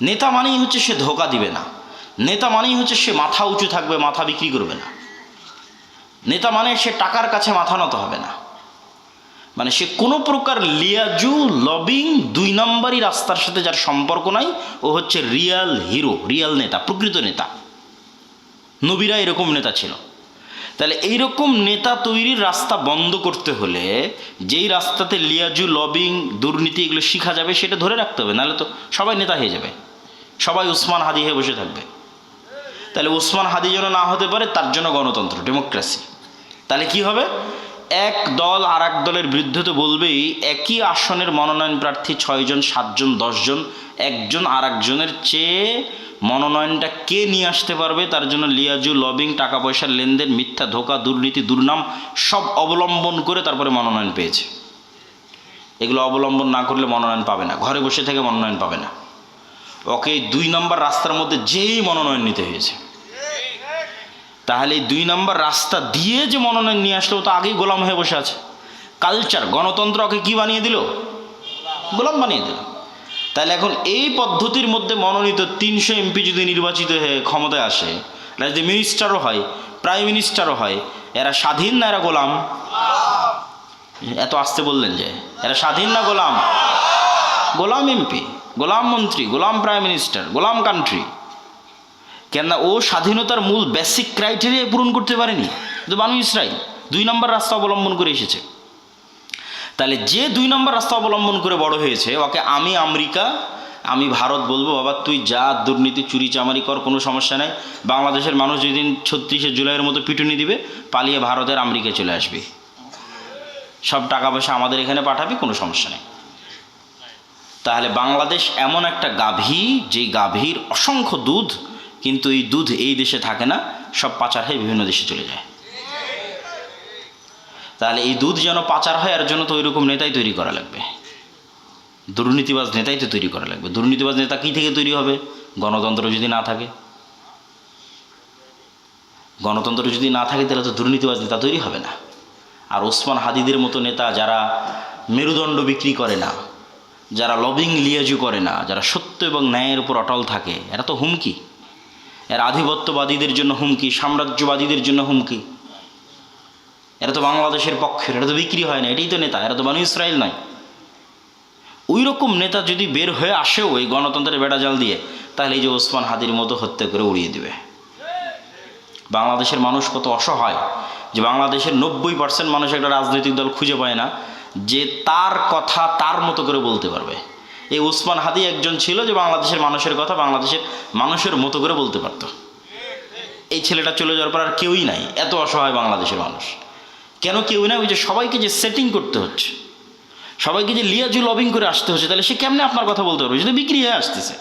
নেতা মানেই হচ্ছে সে ধোঁকা দিবে না, নেতা মানেই হচ্ছে সে মাথা উঁচু থাকবে, মাথা বিক্রি করবে না, নেতা মানে সে টাকার কাছে মাথা নত হবে না, মানে সে কোনো প্রকার লিয়াজু লবিং 2 নম্বরই রাস্তার সাথে যার সম্পর্ক নাই, ও হচ্ছে রিয়াল হিরো, রিয়াল নেতা, প্রকৃত নেতা। নবীরা এরকম নেতা ছিল। তাহলে এইরকম নেতা তৈরির রাস্তা বন্ধ করতে হলে যেই রাস্তাতে লিয়াজু লবিং দুর্নীতি এগুলো শিখা যাবে সেটা ধরে রাখতে হবে, নাহলে তো সবাই নেতা হয়ে যাবে, সবাই উসমান হাদি হয়ে বসে থাকবে। তাহলে উসমান হাদি যেন না হতে পারে, তার জন্য গণতন্ত্র, ডেমোক্রেসি। তাহলে কি হবে? এক দল আর এক দলের বিরুদ্ধে তো বলবেই, একই আসনের মনোনয়ন প্রার্থী 6 জন 7 জন 10 জন, একজন আর একজনের চেয়ে মনোনয়নটা কে নিয়ে আসতে পারবে তার জন্য লিয়াজু লবিং, টাকা পয়সার লেনদেন, মিথ্যা ধোঁকা, দুর্নীতি, দুর্নাম সব অবলম্বন করে তারপরে মনোনয়ন পেয়েছে। এগুলো অবলম্বন না করলে মনোনয়ন পাবে না, ঘরে বসে থেকে মনোনয়ন পাবে না। ওকে 2 নম্বর রাস্তার মধ্যে যেই মনোনয়ন নিতে হয়েছে। তাহলে এই 2 নম্বর রাস্তা দিয়ে যে মনোনয়ন নিয়ে আসলো, তো আগেই গোলাম হয়ে বসে আছে। কালচার, গণতন্ত্র ওকে কি বানিয়ে দিল? গোলাম বানিয়ে দিল। তাহলে এখন এই পদ্ধতির মধ্যে মনোনীত 300 এমপি যদি নির্বাচিত হয়ে ক্ষমতায় আসে, যদি মিনিস্টারও হয়, প্রাইম মিনিস্টারও হয়, এরা স্বাধীন না এরা গোলাম? এত আসতে বললেন যে এরা স্বাধীন না গোলাম? গোলাম এমপি, গোলাম মন্ত্রী, গোলাম প্রাইম মিনিস্টার, গোলাম কান্ট্রি। কেননা ও স্বাধীনতার মূল বেসিক ক্রাইটেরিয়া পূরণ করতে পারেনি, তো বানু ইসরাইল 2 নম্বর রাস্তা অবলম্বন করে এসেছে। তাহলে যে 2 নম্বর রাস্তা অবলম্বন করে বড় হয়েছে, ওকে আমি আমেরিকা, আমি ভারত বলবো, বাবা তুই যা দুর্নীতি চুরি চামারি কর, কোনো সমস্যা নাই। বাংলাদেশের মানুষ যেদিন 36শে জুলাইয়ের মতো পিটুনি দিবে, পালিয়ে ভারতের আমেরিকায় চলে আসবি, সব টাকা পয়সা আমাদের এখানে পাঠাবি, কোনো সমস্যা নেই। তাহলে বাংলাদেশ এমন একটা গাভী, যেই গাভীর অসংখ্য দুধ, কিন্তু এই দুধ এই দেশে থাকে না, সব পাচার হয়ে বিভিন্ন দেশে চলে যায়। তাহলে এই দুধ যেন পাচার হয়, এর জন্য তো ওইরকম নেতাই তৈরি করা লাগবে, দুর্নীতিবাজ নেতাই তো তৈরি করা লাগবে। দুর্নীতিবাজ নেতা কী থেকে তৈরি হবে? গণতন্ত্র যদি না থাকে। গণতন্ত্র যদি না থাকে তাহলে তো দুর্নীতিবাজ নেতা তৈরি হবে না। আর ওসমান হাদিদের মতো নেতা যারা মেরুদণ্ড বিক্রি করে না, যারা লবিং লিয়াজু করে না, যারা সত্য এবং ন্যায়ের উপর অটল থাকে, এরা তো হুমকি। এরা আধিপত্যবাদীদের জন্য হুমকি, সাম্রাজ্যবাদীদের জন্য হুমকি। এরা তো বাংলাদেশের পক্ষের, এটা তো বিক্রি হয় না, এটাই তো নেতা, এরা তো বানু ইসরাইল নয়। ওই রকম নেতা যদি বের হয়ে আসেও এই গণতন্ত্রের বেড়াজাল দিয়ে, তাহলে এই যে ওসমান হাদির মতো হত্যা করে উড়িয়ে দিবে। বাংলাদেশের মানুষ কত অসহায়, যে বাংলাদেশের 90% মানুষ একটা রাজনৈতিক দল খুঁজে পায় না যে তার কথা তার মতো করে বলতে পারবে। এই ওসমান হাদি একজন ছিল যে বাংলাদেশের মানুষের কথা বাংলাদেশের মানুষের মতো করে বলতে পারত। এই ছেলেটা চলে যাওয়ার পর আর কেউই নাই, এত অসহায় বাংলাদেশের মানুষ। কেন কেউ নাই? ওই যে সবাইকে যে সেটিং করতে হচ্ছে, সবাইকে যে লিয়াজু লবিং করে আসতে হচ্ছে, তাহলে সে কেমনে আপনার কথা বলতে পারবে? যদি বিক্রি হয়ে আসতেছে,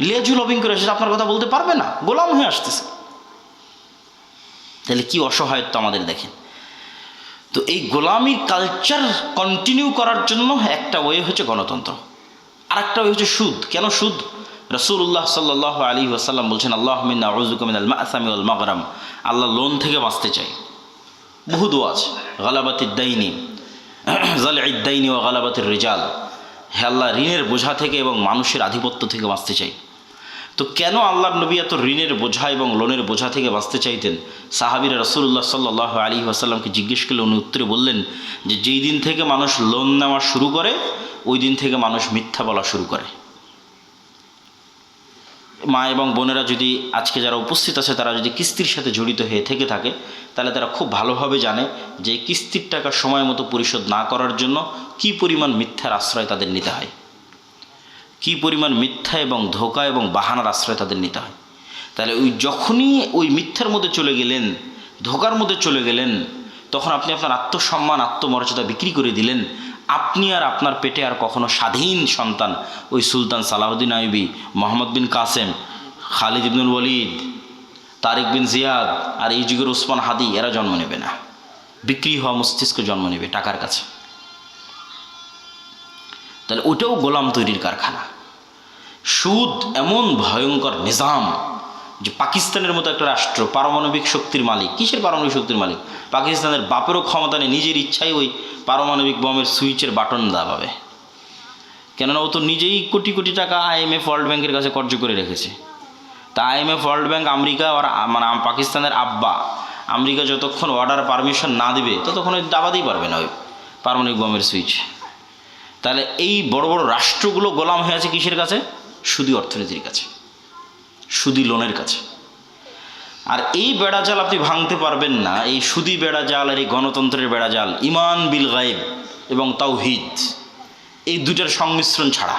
লিয়াজু লবিং করে আসে আপনার কথা বলতে পারবে না, গোলাম হয়ে আসতেছে। তাহলে কি অসহায়ত্ব আমাদের দেখেন। তো এই গোলামির কালচার কন্টিনিউ করার জন্য একটা ওয়ে হচ্ছে গণতন্ত্র, আর একটা ওয়ে হচ্ছে সুদ। কেন সুদ? রাসূলুল্লাহ সাল্লাল্লাহু আলাইহি ওয়াসাল্লাম বলছেন, আল্লাহুম্মা ইন্নী আউযুবিকা মিনাল মা'সামি ওয়াল মাগরাম। আল্লাহ লোন থেকে বাঁচতে চাই। বহু দোয়া আছে, গালাবাতিদ দাইনি, জালঈদ দাইনি ওয়া গালাবাতির রিজাল। হে আল্লাহ, ঋণের বোঝা থেকে এবং মানুষের আধিপত্য থেকে বাঁচতে চাই। তো কেন আল্লাহর নবী এত ঋণের বোঝা এবং লোনের বোঝা থেকে বাঁচতে চাইতেন? সাহাবীরা রাসূলুল্লাহ সাল্লাল্লাহু আলাইহি ওয়াসাল্লামকে জিজ্ঞেস করলে উনি উত্তরে বললেন যে যেই দিন থেকে মানুষ লোন নেওয়া শুরু করে ওই দিন থেকে মানুষ মিথ্যা বলা শুরু করে। মা এবং বোনেরা যদি আজকে যারা উপস্থিত আছে তারা যদি কিস্তির সাথে জড়িত হয়ে থেকে থাকে তাহলে তারা খুব ভালোভাবে জানে যে কিস্তির টাকা সময় মতো পরিশোধ না করার জন্য কী পরিমাণ মিথ্যার আশ্রয় তাদের নিতে হয়, কী পরিমাণ মিথ্যা এবং ধোঁকা এবং বাহানার আশ্রয় তাদের নিতে হয়। তাহলে ওই যখনই ওই মিথ্যার মধ্যে চলে গেলেন, ধোঁকার মধ্যে চলে গেলেন, তখন আপনি আপনার আত্মসম্মান আত্মমর্যাদা বিক্রি করে দিলেন। আপনি আর আপনার পেটে আর কখনো স্বাধীন সন্তান ওই সুলতান সালাহুদ্দিন আইয়ুবী, মোহাম্মদ বিন কাসেম, খালিদ ইবনুল ওয়ালিদ, তারিক বিন জিয়াদ আর এই যুগের ওসমান হাদি এরা জন্ম নেবে না। বিক্রি হওয়া মস্তিষ্ক জন্ম নেবে টাকার কাছে। তাহলে ওটাও গোলাম তৈরির কারখানা। সুদ এমন ভয়ঙ্কর নিজাম যে পাকিস্তানের মতো একটা রাষ্ট্র পারমাণবিক শক্তির মালিক। কিসের পারমাণবিক শক্তির মালিক? পাকিস্তানের বাপেরও ক্ষমতা নেই নিজের ইচ্ছায় ওই পারমাণবিক বোমের সুইচের বাটন দাবাবে। কেননা ও তো নিজেই কোটি কোটি টাকা IMF ওয়ার্ল্ড ব্যাংকের কাছে কর্জ করে রেখেছে। তা IMF ওয়ার্ল্ড ব্যাংক আমেরিকা আর মানে পাকিস্তানের আব্বা আমেরিকা যতক্ষণ অর্ডার পারমিশন না দিবে ততক্ষণ ওই দাবাতেই পারবে না ওই পারমাণবিক বোমের সুইচ। তাহলে এই বড় বড় রাষ্ট্রগুলো গোলাম হয়ে আছে কিসের কাছে? সুদী অর্থনীতির কাছে, সুদী লোনের কাছে। আর এই বেড়াজাল আপনি ভাঙতে পারবেন না, এই সুদী বেড়াজাল আর এই গণতন্ত্রের বেড়াজাল ঈমান বিল গায়ব এবং তাওহীদ এই দুটার সংমিশ্রণ ছাড়া।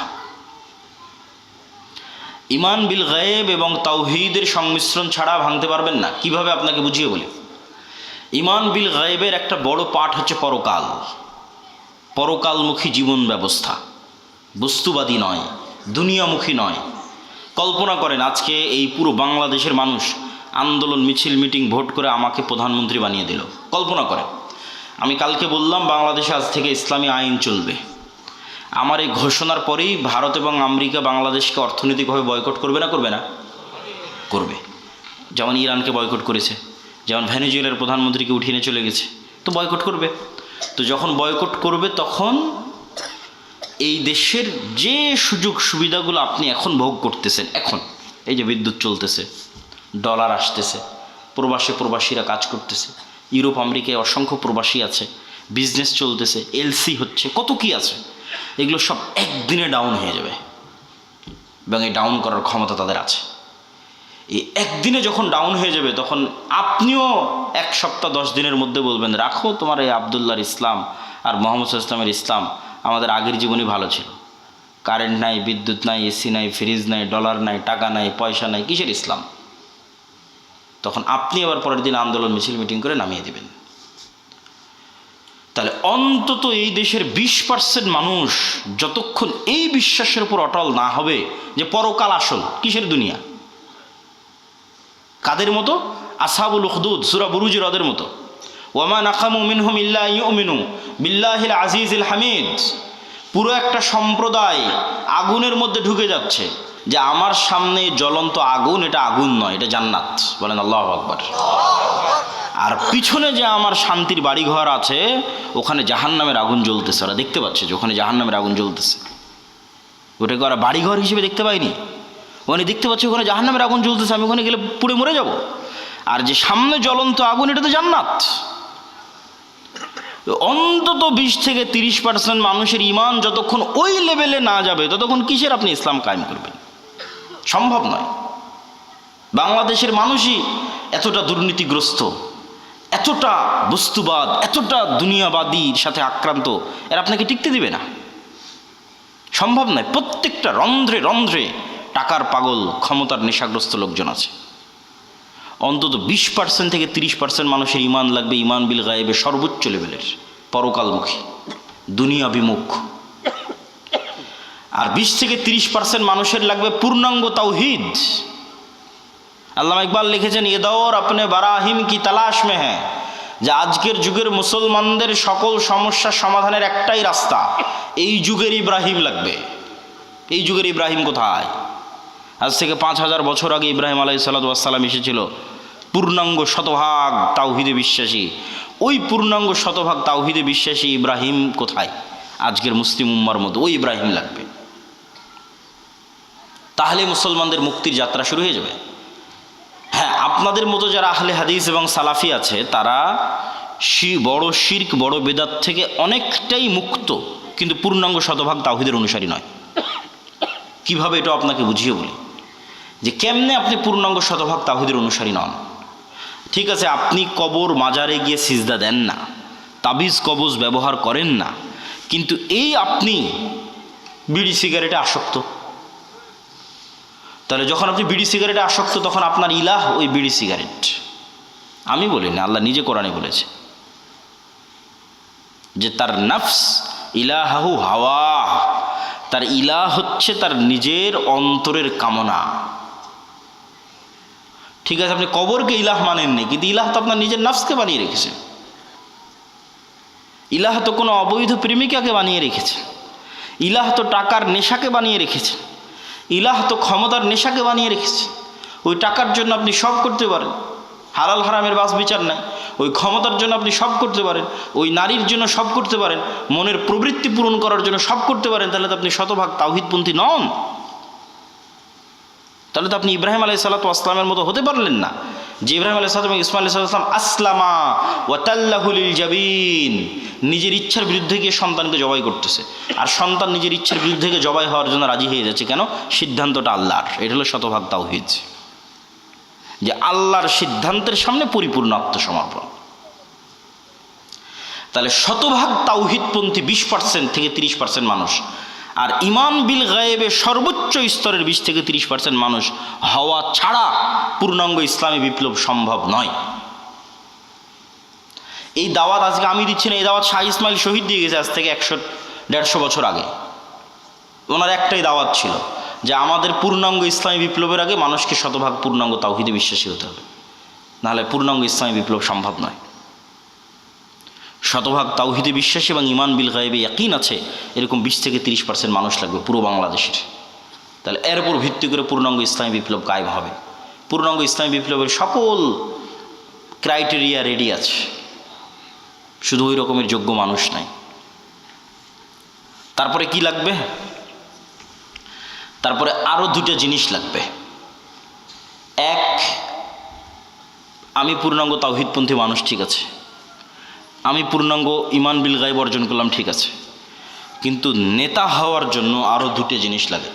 ঈমান বিল গায়ব এবং তাওহীদের সংমিশ্রণ ছাড়া ভাঙতে পারবেন না। কিভাবে আপনাকে বুঝিয়ে বলি। ঈমান বিল গায়বের একটা বড় পাঠ হচ্ছে পরকাল, পরকালমুখী জীবন ব্যবস্থা, বস্তুবাদী নয়, দুনিয়ামুখী নয়। কল্পনা করেন আজকে এই পুরো বাংলাদেশের মানুষ আন্দোলন মিছিল মিটিং ভোট করে আমাকে প্রধানমন্ত্রী বানিয়ে দিল। কল্পনা করেন আমি কালকে বললাম বাংলাদেশে আজ থেকে ইসলামী আইন চলবে। আমার এই ঘোষণার পরেই ভারত এবং আমেরিকা বাংলাদেশকে অর্থনৈতিকভাবে বয়কট করবে না? করবে না? করবে। যেমন ইরানকে বয়কট করেছে, যেমন ভেনেজুয়েলার প্রধানমন্ত্রীকে উঠিয়ে নিয়ে চলে গেছে, তো বয়কট করবে। তো যখন বয়কট করবে তখন এই দেশের যে সুযোগ সুবিধাগুলো আপনি এখন ভোগ করতেছেন, এখন এই যে বিদ্যুৎ চলতেছে, ডলার আসতেছে, প্রবাসীরা কাজ করতেছে, ইউরোপ আমেরিকায় অসংখ্য প্রবাসী আছে, বিজনেস চলতেছে, LC হচ্ছে, কত কি আছে, এগুলো সব একদিনে ডাউন হয়ে যাবে এবং এই ডাউন করার ক্ষমতা তাদের আছে। এই একদিনে যখন ডাউন হয়ে যাবে তখন আপনিও 1 সপ্তাহ 10 দিনের মধ্যে বলবেন রাখো তোমার এই আবদুল্লাহর ইসলাম আর মোহাম্মদ ইসলামের ইসলাম, আমাদের আগের জীবনই ভালো ছিল। কারেন্ট নাই, বিদ্যুৎ নাই, AC নাই, ফ্রিজ নাই, ডলার নাই, টাকা নাই, পয়সা নাই, কিসের ইসলাম? তখন আপনি আবার পরের দিন আন্দোলন মিছিল মিটিং করে নামিয়ে দেবেন। তাহলে অন্তত এই দেশের 20% মানুষ যতক্ষণ এই বিশ্বাসের উপর অটল না হবে যে পরকাল আসল, কিসের দুনিয়া, কাদের মতো? আসহাবুল উখদুদ সূরা বুরুজের ওদের মতো। ওয়ামা নাকামু মিনহুম ইল্লা ইউমিনু বিল্লাহিল আজিজিল হামিদ। পুরো একটা সম্প্রদায় আগুনের মধ্যে ঢুকে যাচ্ছে যে আমার সামনে জ্বলন্ত আগুন, এটা আগুন নয়, এটা জান্নাত। বলেন আল্লাহু আকবার। আর পিছনে যে আমার শান্তির বাড়িঘর আছে ওখানে জাহান্নামের আগুন জ্বলতেছে। ওরা দেখতে পাচ্ছে যে ওখানে জাহান্নামের আগুন জ্বলতেছে, ওটাকে ওরা বাড়িঘর হিসেবে দেখতে পায়নি। ওখানে দেখতে পাচ্ছে ওখানে জাহান্নামের আগুন জ্বলতেছে, আমি ওখানে গেলে পুড়ে মরে যাব। আর যে সামনে জ্বলন্ত আগুন, এটা তো জান্নাত। অন্তত 20 থেকে 30% মানুষের ঈমান যতক্ষণ ওই লেভেলে না যাবে ততক্ষণ কিসের আপনি ইসলাম কায়েম করবেন? সম্ভব নয়। বাংলাদেশের মানুষই এতটা দুর্নীতিগ্রস্ত, এতটা বস্তুবাদ, এতটা দুনিয়াবাদীর সাথে আক্রান্ত, এরা আপনাকে টিকতে দিবে না। সম্ভব নয়। প্রত্যেকটা রন্ধ্রে রন্ধ্রে টাকার পাগল, ক্ষমতার নেশাগ্রস্ত লোকজন আছে। অন্তত 20% থেকে 30% মানুষের ঈমান লাগবে ঈমান বিল গায়েবে সর্বোচ্চ লেভেলের, পরকালমুখী, দুনিয়া বিমুখ। আর 20 থেকে 30% মানুষের লাগবে পূর্ণাঙ্গ তাওহীদ। আল্লামা ইকবাল লিখেছেন এ দৌর আপনি বারাহিম কি তালাশ মে হ্যাঁ, যে আজকের যুগের মুসলমানদের সকল সমস্যার সমাধানের একটাই রাস্তা, এই যুগের ইব্রাহিম লাগবে। এই যুগের ইব্রাহিম কোথায়? আজ থেকে 5000 বছর আগে ইব্রাহিম আলাইহিস সালাম এসেছিল পূর্ণাঙ্গ শতভাগ তাওহীদে বিশ্বাসী। ওই পূর্ণাঙ্গ শতভাগ তাওহীদে বিশ্বাসী ইব্রাহিম কোথায়? আজকের মুসলিম উম্মার মধ্যে ওই ইব্রাহিম লাগবে। তাহলে মুসলমানদের মুক্তির যাত্রা শুরু হয়ে যাবে। হ্যাঁ, আপনাদের মতো যারা আহলে হাদিস এবং সালাফি আছে তারা বড় শিরক বড় বেদাত থেকে অনেকটাই মুক্ত, কিন্তু পূর্ণাঙ্গ শতভাগ তাওহীদের অনুসারী নয়। কিভাবে এটা আপনাকে বুঝিয়ে বলি যে কেমনে আপনি পূর্ণাঙ্গ শতভাগ তাওহীদের অনুসারী নন। ঠিক আছে, আপনি কবর মাজারে গিয়ে সিজদা দেন না, তাবিজ কবজ ব্যবহার করেন না, কিন্তু এই আপনি বিড়ি সিগারেটে আসক্ত। তাহলে যখন আপনি বিড়ি সিগারেটে আসক্ত তখন আপনার ইলাহ ওই বিড়ি সিগারেট। আমি বলি না, আল্লাহ নিজে কোরআনে বলেছে যে তার নফস ইলাহু হাওয়া, তার ইলাহ হচ্ছে তার নিজের অন্তরের কামনা। ঠিক আছে, আপনি কবরকে ইলাহ মানেননি, কিন্তু ইলাহ তো আপনার নিজের নফসকে বানিয়ে রেখেছে। ইলাহ তো কোনো অবৈধ প্রেমিকাকে বানিয়ে রেখেছে, ইলাহ তো টাকার নেশাকে বানিয়ে রেখেছে, ইলাহ তো ক্ষমতার নেশাকে বানিয়ে রেখেছে। ওই টাকার জন্য আপনি সব করতে পারেন, হালাল হারামের বাস বিচার নাই। ওই ক্ষমতার জন্য আপনি সব করতে পারেন, ওই নারীর জন্য সব করতে পারেন, মনের প্রবৃত্তি পূরণ করার জন্য সব করতে পারেন। তাহলে তো আপনি শতভাগ তাওহীদপন্থী নন। তাহলে তো আপনি ইব্রাহিম আলাইহিসসালাতু ওয়াসসালামের মতো হতে পারলেন না, যে ইব্রাহিম আলাইহিসসালাম এবং ইসমাঈল আলাইহিসসালাম আসলামা ওয়া তাল্লাহু লিল জাবিন, নিজের ইচ্ছার বিরুদ্ধে গিয়ে সন্তানকে জবাই করতেছে, আর সন্তান নিজের ইচ্ছার বিরুদ্ধে গিয়ে জবাই হওয়ার জন্য রাজি হয়ে যাচ্ছে। কেন? সিদ্ধান্তটা আল্লাহর। এটা হলো শতভাগ তাওহীদ, যে আল্লাহর সিদ্ধান্তের সামনে পরিপূর্ণ আত্মসমর্পণ। তাহলে শতভাগ তাওহীদপন্থী 20% থেকে 30% মানুষ, আর ঈমান বিল গায়েবে সর্বোচ্চ স্তরের 20 থেকে 30% মানুষ হওয়া ছাড়া পূর্ণাঙ্গ ইসলামী বিপ্লব সম্ভব নয়। এই দাওয়াত আজকে আমি দিচ্ছি না, এই দাওয়াত শাহ ইসমাইল শহীদ দিয়ে গেছে আজ থেকে 100-150 বছর আগে। ওনার একটাই দাওয়াত ছিল যে আমাদের পূর্ণাঙ্গ ইসলামী বিপ্লবের আগে মানুষকে শতভাগ পূর্ণাঙ্গ তাওহীদে বিশ্বাসী হতে হবে, নাহলে পূর্ণাঙ্গ ইসলামী বিপ্লব সম্ভব নয়। শতভাগ তাওহীদে বিশ্বাসী এবং ঈমান বিল গায়বে ইয়াকিন আছে এরকম 20 থেকে 30% মানুষ লাগবে পুরো বাংলাদেশের। তাহলে এর উপর ভিত্তি করে পূর্ণাঙ্গ ইসলামী বিপ্লব কায়েম হবে। পূর্ণাঙ্গ ইসলামী বিপ্লবের সকল ক্রাইটেরিয়া রেডি আছে, শুধু ওই রকমের যোগ্য মানুষ নাই। তারপরে কি লাগবে? তারপরে আরো দুটো জিনিস লাগবে। এক, আমি পূর্ণাঙ্গ তাওহীদপন্থী মানুষ, ঠিক আছে, আমি পূর্ণাঙ্গ ঈমান বিল গায়ব অর্জন করলাম, ঠিক আছে, কিন্তু নেতা হওয়ার জন্য আরো দুটো জিনিস লাগে।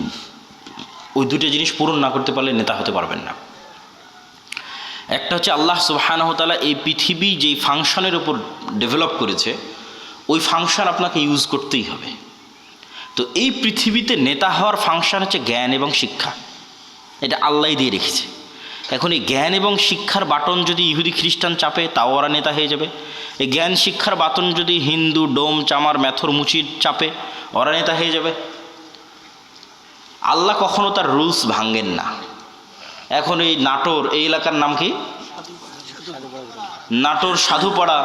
ওই দুটো জিনিস পূরণ না করতে পারলে নেতা হতে পারবেন না। একটা হচ্ছে আল্লাহ সুবহানাহু ওয়া তাআলা এই পৃথিবী যেই ফাংশনের উপর ডেভেলপ করেছে ওই ফাংশন আপনাকে ইউজ করতেই হবে। তো এই পৃথিবীতে নেতা হওয়ার ফাংশন হচ্ছে জ্ঞান এবং শিক্ষা, এটা আল্লাহই দিয়ে রেখেছে। এখন এই জ্ঞান এবং শিক্ষার বাটন যদি ইহুদি খ্রিস্টান চাপে তাও ওরা নেতা হয়ে যাবে। এই জ্ঞান শিক্ষার বাটন যদি হিন্দু ডোম চামার মেথর মুচির চাপে ওরা নেতা হয়ে যাবে। আল্লাহ কখনো তার রুলস ভাঙেন না। এখন এই নাটোর, এই এলাকার নাম কি? নাটোর সাধুপাড়া,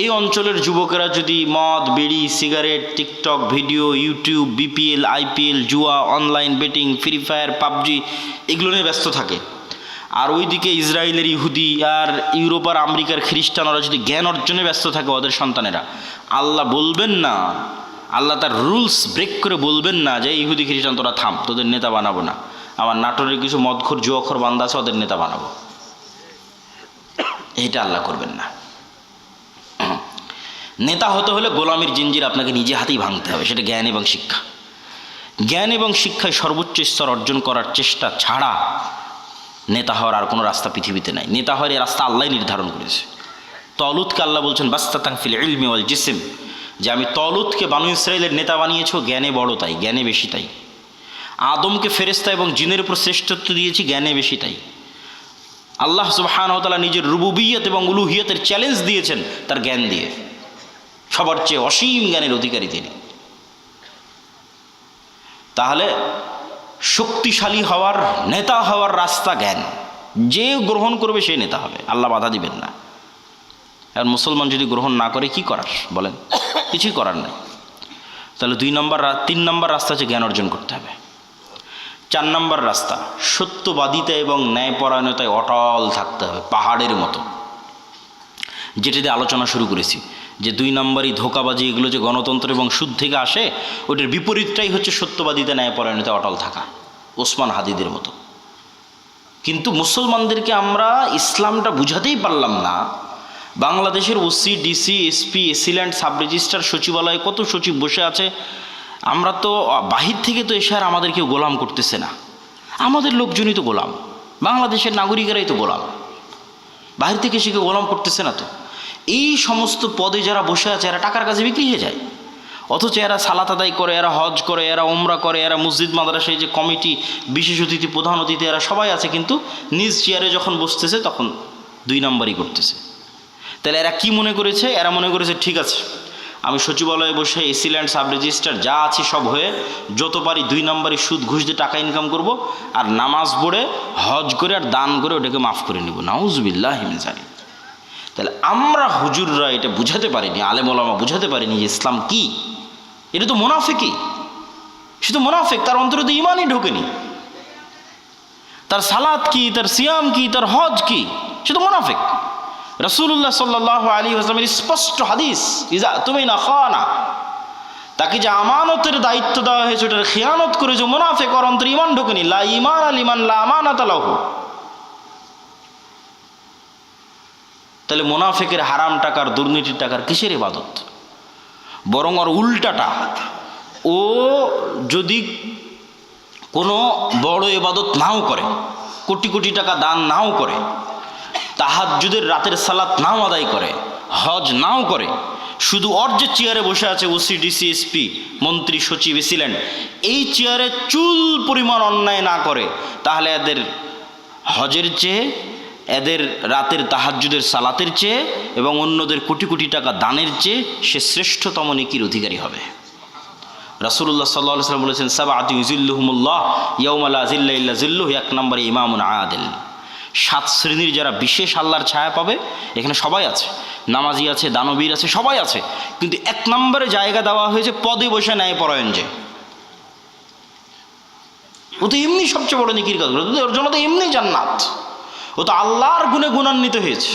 এই অঞ্চলের যুবকেরা যদি মদ বিড়ি cigarette TikTok video YouTube BPL IPL জুয়া online betting Free Fire PUBG এগুলো নিয়ে ব্যস্ত থাকে, আর ওইদিকে ইসরায়েলের ইহুদি আর ইউরোপ আর আমেরিকার খ্রিস্টান ওরা যদি জ্ঞান অর্জনে ব্যস্ত থাকে ওদের সন্তানেরা, আল্লাহ বলবেন না, আল্লাহ তার রুলস ব্রেক করে বলবেন না যে ইহুদি খ্রিস্টান তোরা থাম, তোদের নেতা বানাবো না, আমার নাটোরের কিছু মদখোর জুয়াখোর বান্দা আছে ওদের নেতা বানাবো। এইটা আল্লাহ করবেন না। নেতা হতে হলে গোলামির জিঞ্জির আপনাকে নিজে হাতেই ভাঙতে হবে, সেটা জ্ঞান এবং শিক্ষা। জ্ঞান এবং শিক্ষায় সর্বোচ্চ স্তর অর্জন করার চেষ্টা ছাড়া নেতা হওয়ার আর কোনো রাস্তা পৃথিবীতে নাই। নেতা হওয়ার এই রাস্তা আল্লাহ নির্ধারণ করেছে। তলুতকে আল্লাহ বলছেন বাস্তাতাং ফিল ইলমি ওয়াল জিসম, যে আমি তলুতকে বানু ইসরাইলের নেতা বানিয়েছি, জ্ঞানে বড় তাই, জ্ঞানে বেশি তাই। আদমকে ফেরেশতা এবং জিনের উপর শ্রেষ্ঠত্ব দিয়েছি, জ্ঞানে বেশি তাই। আল্লাহ সুবহানাহু ওয়া তাআলা নিজের রুবুবিয়ত এবং উলুহিয়তের চ্যালেঞ্জ দিয়েছেন তার জ্ঞান দিয়ে। সবার চেয়ে অসীম জ্ঞানের অধিকারী তিনি। তাহলে শক্তিশালী হওয়ার নেতা হওয়ার রাস্তা জ্ঞান, যে গ্রহণ করবে সে নেতা হবে, আল্লাহ বাধা দিবেন না। আর মুসলমান যদি গ্রহণ না করে কি করার বলেন? কিছুই করার নেই। তাহলে 3 নম্বর রাস্তা হচ্ছে জ্ঞান অর্জন করতে হবে। 4 নম্বর রাস্তা সত্যবাদিতা এবং ন্যায়পরায়ণতায় অটল থাকতে হবে, পাহাড়ের মতো। যেটা দিয়ে আলোচনা শুরু করেছি যে 2 নম্বরই ধোঁকাবাজি, এগুলো যে গণতন্ত্র এবং সুদ থেকে আসে, ওটার বিপরীতটাই হচ্ছে সত্যবাদিতা ন্যায়পরায়ণতায় অটল থাকা। ওসমান হাদিদের মতো। কিন্তু মুসলমানদেরকে আমরা ইসলামটা বুঝাতেই পারলাম না। বাংলাদেশের OC, DC, SP, AC land, sub registrar, সচিবালয়ে কত সচিব বসে আছে। আমরা তো বাহির থেকে তো এসে আর আমাদের কেউ গোলাম করতেছে না, আমাদের লোকজনই তো গোলাম, বাংলাদেশের নাগরিকেরাই তো গোলাম, বাহির থেকে এসে কেউ গোলাম করতেছে না তো। এই সমস্ত পদে যারা বসে আছে এরা টাকার কাছে বিক্রি হয়ে যায়, অথচ এরা সালাত আদায় করে, এরা হজ করে, এরা ওমরা করে, এরা মসজিদ মাদ্রাসায় যে কমিটি, বিশেষ অতিথি, প্রধান অতিথি, এরা সবাই আছে, কিন্তু নিজ চেয়ারে যখন বসতেছে তখন 2 নম্বরই করতেছে। তাহলে এরা কি মনে করেছে? এরা মনে করেছে ঠিক আছে, আমি সচিবালয়ে বসে এসিল্যান্ড, সাব রেজিস্ট্রার যা আছে সব হয়ে যত পারি 2 নম্বরই সুদ ঘুষ দিয়ে টাকা ইনকাম করব, আর নামাজ পড়ে হজ করে আর দান করে ওটাকে মাফ করে নিব। নাউজুবিল্লাহি মিন যালিক। তাহলে আমরা হুজুররা এটা বুঝাতে পারিনি, আলেম ওলামা বুঝাতে পারিনি যে ইসলাম কি। এটা তো মুনাফিকই, সে তো মুনাফিক, তার অন্তরে তো ইমানই ঢোকেনি। তার সালাত কি, তার সিয়াম কি, তার হজ কি, সে তো মুনাফিক। রাসূলুল্লাহ সাল্লাল্লাহু আলাইহি ওয়াসাল্লামের স্পষ্ট হাদিস, ইজা তুমিনা খানা, তাকে যে আমানতের দায়িত্ব দেওয়া হয়েছে ওটার খিয়ানত করে যে মুনাফিক, ওর অন্তরে ইমান ঢোকেনি। লা ঈমানা লিমান লা আমানাতা লাহু। তাহলে মুনাফিকের হারাম টাকার, দুর্নীতির টাকার কিসের ইবাদত? বরং ওর উল্টাটা, ও যদি কোনো বড় ইবাদত নাও করে, কোটি কোটি টাকা দান নাও করে, তাহাজ্জুদের রাতের সালাত নাও আদায় করে, হজ নাও করে, শুধু ওর যে চেয়ারে বসে আছে ওসি, ডিসি, এসপি, মন্ত্রী, সচিব, এসিল্যান্ড, এই চেয়ারে চুল পরিমাণ অন্যায় না করে, তাহলে এদের হজের চেয়ে, এদের রাতের তাহাজ্জুদের সালাতের চেয়ে এবং অন্যদের কোটি কোটি টাকা দানের চেয়ে সে শ্রেষ্ঠতম নেকির অধিকারী হবে। রাসূলুল্লাহ সাল্লাল্লাহু আলাইহি ওয়াসাল্লাম বলেছেন, সাবআতু ইউযিল্লুহুমুল্লাহ ইয়াওমা লা যিল্লা ইল্লা যিল্লুহু। 1 নম্বরে ইমামুন আদিল। 7 শ্রেণীর যারা বিশেষ আল্লাহর ছায়া পাবে, এখানে সবাই আছে, নামাজি আছে, দানবীর আছে, সবাই আছে, কিন্তু 1 নম্বরে জায়গা দেওয়া হয়েছে পদে বসে ন্যায়পরায়ণ যে। ও তো এমনি সবচেয়ে বড় নেকির কাজ করে, ওর জন্য তো এমনি জান্নাত। ও তো আল্লাহর গুণে গুণান্বিত হয়েছে।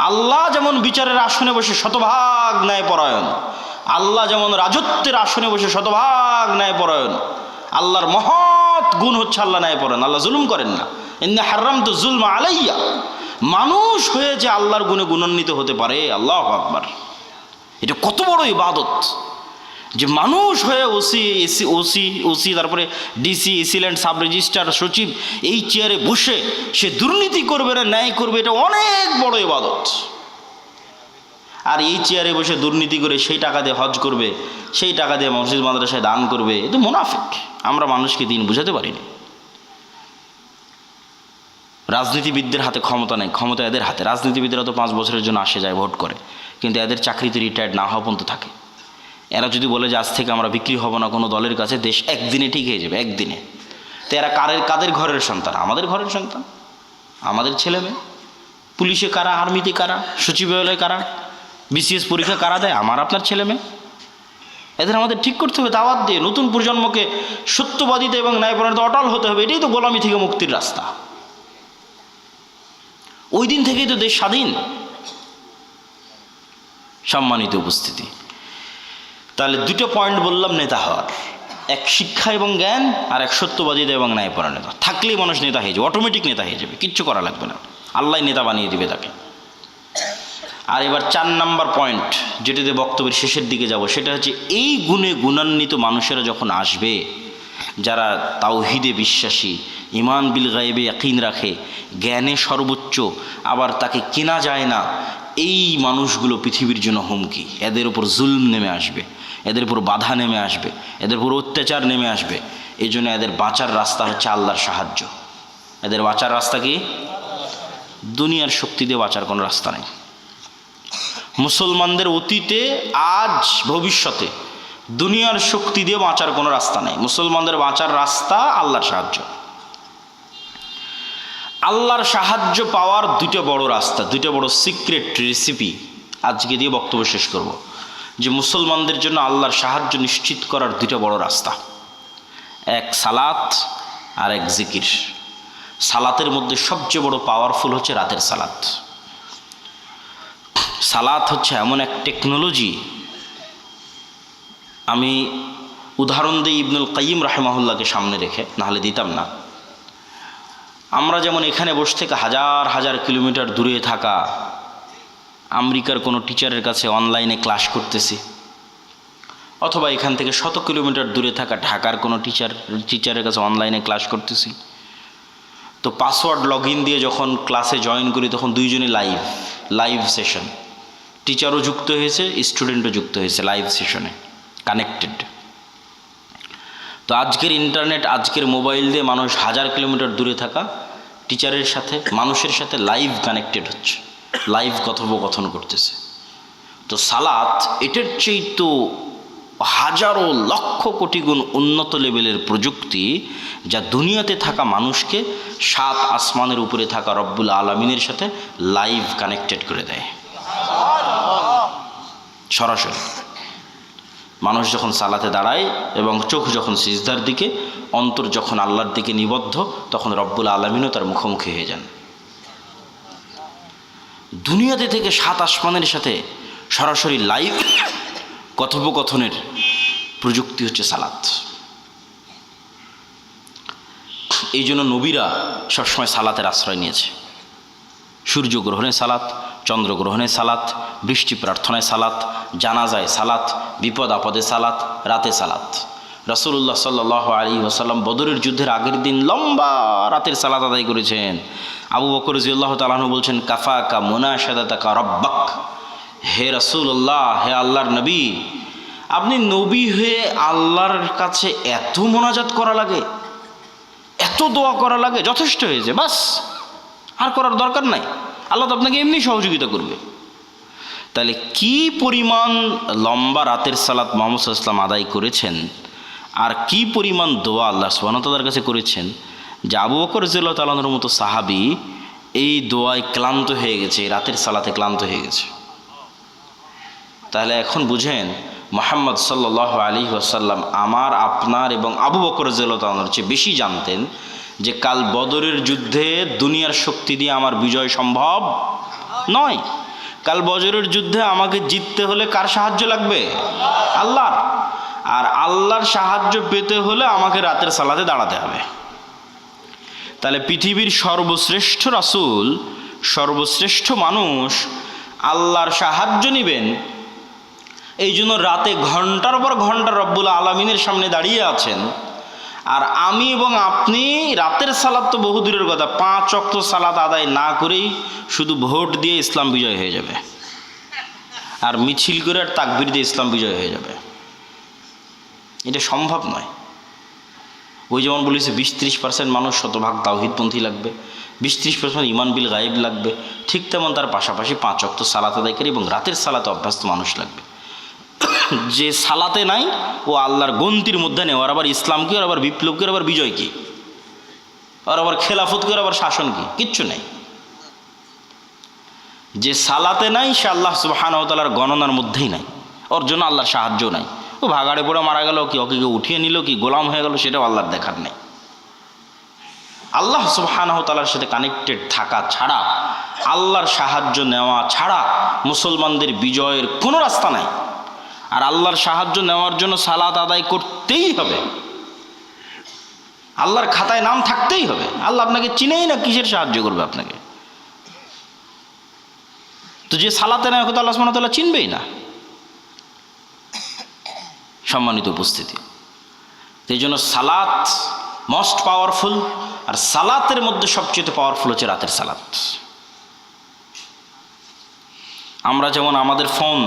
আল্লাহ যেমন বিচারের আসনে বসে শতভাগ ন্যায়পরায়ণ, আল্লাহ যেমন রাজত্বের আসনে বসে শতভাগ ন্যায়পরায়ণ, আল্লাহর মহৎ গুণ হচ্ছে আল্লাহ ন্যায়পরায়ণ, আল্লাহ জুলুম করেন না। ইন্নী হারামতু যুলমা আলাইয়া। মানুষ হয়ে যে আল্লাহর গুণে গুণান্বিত হতে পারে, আল্লাহু আকবার, এটা কত বড় ইবাদত যে মানুষ হয়ে ওসি তারপরে ডিসি, এসিল্যান্ড, সাব রেজিস্ট্রার, সচিব, এই চেয়ারে বসে সে দুর্নীতি করবে না ন্যায় করবে, এটা অনেক বড় ইবাদত। আর এই চেয়ারে বসে দুর্নীতি করে সেই টাকা দিয়ে হজ করবে, সেই টাকা দিয়ে মসজিদ মাদ্রাসায় দান করবে, এ তো মুনাফিক। আমরা মানুষকে দিন বুঝাতে পারিনি। রাজনীতিবিদদের হাতে ক্ষমতা নেই, ক্ষমতা এদের হাতে। রাজনীতিবিদরা তো 5 বছরের জন্য আসে যায়, ভোট করে, কিন্তু এদের চাকরিতে রিটায়ার্ড না হওয়া পর্যন্ত থাকে। এরা যদি বলে যে আজ থেকে আমরা বিক্রি হব না কোনো দলের কাছে, দেশ একদিনে ঠিক হয়ে যাবে, একদিনে। তো এরা কাদের ঘরের সন্তান? আমাদের ঘরের সন্তান, আমাদের ছেলে মেয়ে। পুলিশে কারা, আর্মিতে কারা, সচিবালয়ে কারা, বিসিএস পরীক্ষা কারা দেয়? আমার আপনার ছেলে মেয়ে। এদের আমাদের ঠিক করতে হবে দাওয়াত দিয়ে। নতুন প্রজন্মকে সত্যবাদিতা এবং ন্যায়পরায়ণতা অটল হতে হবে। এটাই তো গোলামি থেকে মুক্তির রাস্তা। ওই দিন থেকেই তো দেশ স্বাধীন। সম্মানিত উপস্থিতি, তাহলে 2টা পয়েন্ট বললাম নেতা হওয়ার, এক শিক্ষা এবং জ্ঞান, আর এক সত্যবাদিতা এবং ন্যায়পরায়ণতা। থাকলেই মানুষ নেতা হয়ে যাবে, অটোমেটিক নেতা হয়ে যাবে, কিচ্ছু করা লাগবে না, আল্লাহ নেতা বানিয়ে দিবে তাকে। আর এবার 4 নম্বর পয়েন্ট, যেটাতে বক্তব্যের শেষের দিকে যাব, সেটা হচ্ছে এই গুণে গুণান্বিত মানুষেরা যখন আসবে, যারা তাওহীদে বিশ্বাসী, ঈমান বিল গায়বে ইয়াকিন রাখে, জ্ঞানে সর্বোচ্চ, আবার তাকে কেনা যায় না, এই মানুষগুলো পৃথিবীর জন্য হুমকি। এদের উপর জুলম নেমে আসবে, এদের উপর বাধা নেমে আসবে, এদের উপর অত্যাচার নেমে আসবে। এই জন্য এদের বাঁচার রাস্তা হচ্ছে আল্লাহর সাহায্য। এদের বাঁচার রাস্তা কি? দুনিয়ার শক্তি দিয়ে বাঁচার কোনো রাস্তা নেই। মুসলমানদের অতীতে, আজ, ভবিষ্যতে দুনিয়ার শক্তি দিয়ে বাঁচার কোনো রাস্তা নেই। মুসলমানদের বাঁচার রাস্তা আল্লাহর সাহায্য। আল্লাহর সাহায্য পাওয়ার 2টা বড় রাস্তা, 2টা বড় সিক্রেট রেসিপি আজকে দিয়ে বক্তব্য শেষ করব। যে মুসলমানদের জন্য আল্লাহর সাহায্য নিশ্চিত করার 2টা বড় রাস্তা, এক সালাত আর এক জিকির। সালাতের মধ্যে সবচেয়ে বড় পাওয়ারফুল হচ্ছে রাতের সালাত। সালাত হচ্ছে এমন এক টেকনোলজি, আমি উদাহরণ দিই ইবনুল কাইয়িম রাহিমাহুল্লাহকে সামনে রেখে, নাহলে দিতাম না। আমরা যেমন এখানে বসে থেকে হাজার হাজার কিলোমিটার দূরে থাকা আমেরিকার কোনো টিচারের কাছে অনলাইনে ক্লাস করতেছি, অথবা এখান থেকে 100 কিলোমিটার দূরে থাকা ঢাকার কোনো টিচারের কাছে অনলাইনে ক্লাস করতেছি, তো পাসওয়ার্ড লগ ইন দিয়ে যখন ক্লাসে জয়েন করি তখন দুইজনে লাইভ সেশন, টিচারও যুক্ত হয়েছে, স্টুডেন্টও যুক্ত হয়েছে লাইভ সেশনে, কানেক্টেড। তো আজকের ইন্টারনেট, আজকের মোবাইল দিয়ে মানুষ হাজার কিলোমিটার দূরে থাকা টিচারের সাথে, মানুষের সাথে লাইভ কানেক্টেড হচ্ছে, লাইভ কথোপকথন করতেছে। তো সালাত এটার চেয়ে তো হাজারো লক্ষ কোটি গুণ উন্নত লেভেলের প্রযুক্তি, যা দুনিয়াতে থাকা মানুষকে 7 আসমানের উপরে থাকা রব্বুল আলামিনের সাথে লাইভ কানেক্টেড করে দেয় সরাসরি। মানুষ যখন সালাতে দাঁড়ায় এবং চোখ যখন সিজদার দিকে, অন্তর যখন আল্লাহর দিকে নিবদ্ধ, তখন রব্বুল আলামিনও তার মুখোমুখি হয়ে যান। দুনিয়াতে থেকে 7 আসমানের সাথে সরাসরি লাইভ কথোপকথনের প্রযুক্তি হচ্ছে সালাত। এই জন্য নবীরা সবসময় সালাতের আশ্রয় নিয়েছে। সূর্যগ্রহণে সালাত, চন্দ্রগ্রহণে সালাত, বৃষ্টি প্রার্থনায় সালাত, জানাজায় সালাত, বিপদ আপদে সালাত, রাতে সালাত। রাসূলুল্লাহ সাল্লাল্লাহু আলাইহি ওয়াসাল্লাম বদরের যুদ্ধের আগের দিন লম্বা রাতের সালাত আদায় করেছেন। আবু বকর রাদিয়াল্লাহু তাআলা আনহু বলছেন, কাফাকা মুনাশাদাতাকা রাব্বাক, হে রাসূলুল্লাহ, হে আল্লাহর নবী, আপনি নবী হয়ে আল্লাহর কাছে এত মোনাজাত করা লাগে, এত দোয়া করা লাগে, যথেষ্ট হয়েছে, বাস, আর করার দরকার নাই, আল্লাহ তো আপনাকে এমনি সহযোগিতা করবে। তাহলে কি পরিমাণ লম্বা রাতের সালাত মুহাম্মদ সাল্লাল্লাহু আলাইহি ওয়াসাল্লাম আদায় করেছেন, আর কি পরিমাণ দোয়া আল্লাহ সুবহানাহু ওয়া তাআলার কাছে করেছেন, যে আবু বকর রাদিয়াল্লাহু তাআলা আনহুর মতো সাহাবী এই দোয়ায় ক্লান্ত হয়ে গেছে, রাতের সালাতে ক্লান্ত হয়ে গেছে। তাহলে এখন বুঝেন মুহাম্মদ সাল্লাল্লাহু আলাইহি ওয়াসাল্লাম আমার, আপনার এবং আবু বকর রাদিয়াল্লাহু তাআলা আনহুর চেয়ে বেশি জানতেন যে কাল বদরের যুদ্ধে দুনিয়ার শক্তি দিয়ে আমার বিজয় সম্ভব নয়। কাল বদরের যুদ্ধে আমাকে জিততে হলে কার সাহায্য লাগবে? আল্লাহর। আর আল্লাহর সাহায্য পেতে হলে আমাকে রাতের সালাতে দাঁড়াতে হবে। তাহলে পৃথিবীর সর্বশ্রেষ্ঠ রাসূল, সর্বশ্রেষ্ঠ মানুষ আল্লাহর সাহায্য নেবেন, এই জন্য রাতে ঘন্টার পর ঘন্টা রব্বুল আলামিনের সামনে দাঁড়িয়ে আছেন। আর আমি এবং আপনি রাতের সালাত তো বহু দূরের কথা, 5 ওয়াক্ত সালাত আদায় না করেই শুধু ভোট দিয়ে ইসলাম বিজয় হয়ে যাবে, আর মিছিল করে আর তাকবীর দিয়ে ইসলাম বিজয় হয়ে যাবে, এটা সম্ভব নয়। ওই যেমন বলেছে 20-30% মানুষ শতভাগ তাওহীদপন্থী লাগবে, 20-30% ঈমান বিল গায়েব লাগবে, ঠিক তেমন তার পাশাপাশি 5 ওয়াক্ত সালাত আদায়কারী এবং রাতের সালাতে অভ্যস্ত মানুষ লাগবে। যে সালাতে নাই ও আল্লাহর গন্তির মধ্যে নেই, ওর আবার ইসলাম কি, ওর আবার বিপ্লব কি, ওর আবার বিজয় কি, ওর আবার খেলাফত কি, ওর আবার শাসন কি, কিচ্ছু নেই। যে সালাতে নাই সে আল্লাহ সুবহানাহু ওয়া তাআলার গণনার মধ্যেই নাই, ওর জন্য আল্লাহর সাহায্য নাই। ও ভাগাড়ে পড়ে মারা গেল কি, ওকে কেউ উঠিয়ে নিল কি, গোলাম হয়ে গেল, সেটাও আল্লাহর দেখার নেই। আল্লাহ সুবহানাহু ওয়া তাআলার সাথে কানেক্টেড থাকা ছাড়া, আল্লাহর সাহায্য নেওয়া ছাড়া মুসলমানদের বিজয়ের কোনো রাস্তা নাই। আর আল্লাহর সাহায্য নেওয়ার জন্য সালাত আদায় করতেই হবে, আল্লাহর খাতায় নাম থাকতেই হবে। আল্লাহ আপনাকে চিনেই না, কিসের সাহায্য করবে আপনাকে? তো যে সালাতে নেয় ওকে তো আল্লাহ সুবহানাহু ওয়া তাআলা চিনবেই না। সম্মানিত উপস্থিতি, এই জন্য সালাত মোস্ট পাওয়ারফুল, আর সালাতের মধ্যে সবচেয়ে পাওয়ারফুল হচ্ছে রাতের সালাত। আমরা যেমন আমাদের ফোন,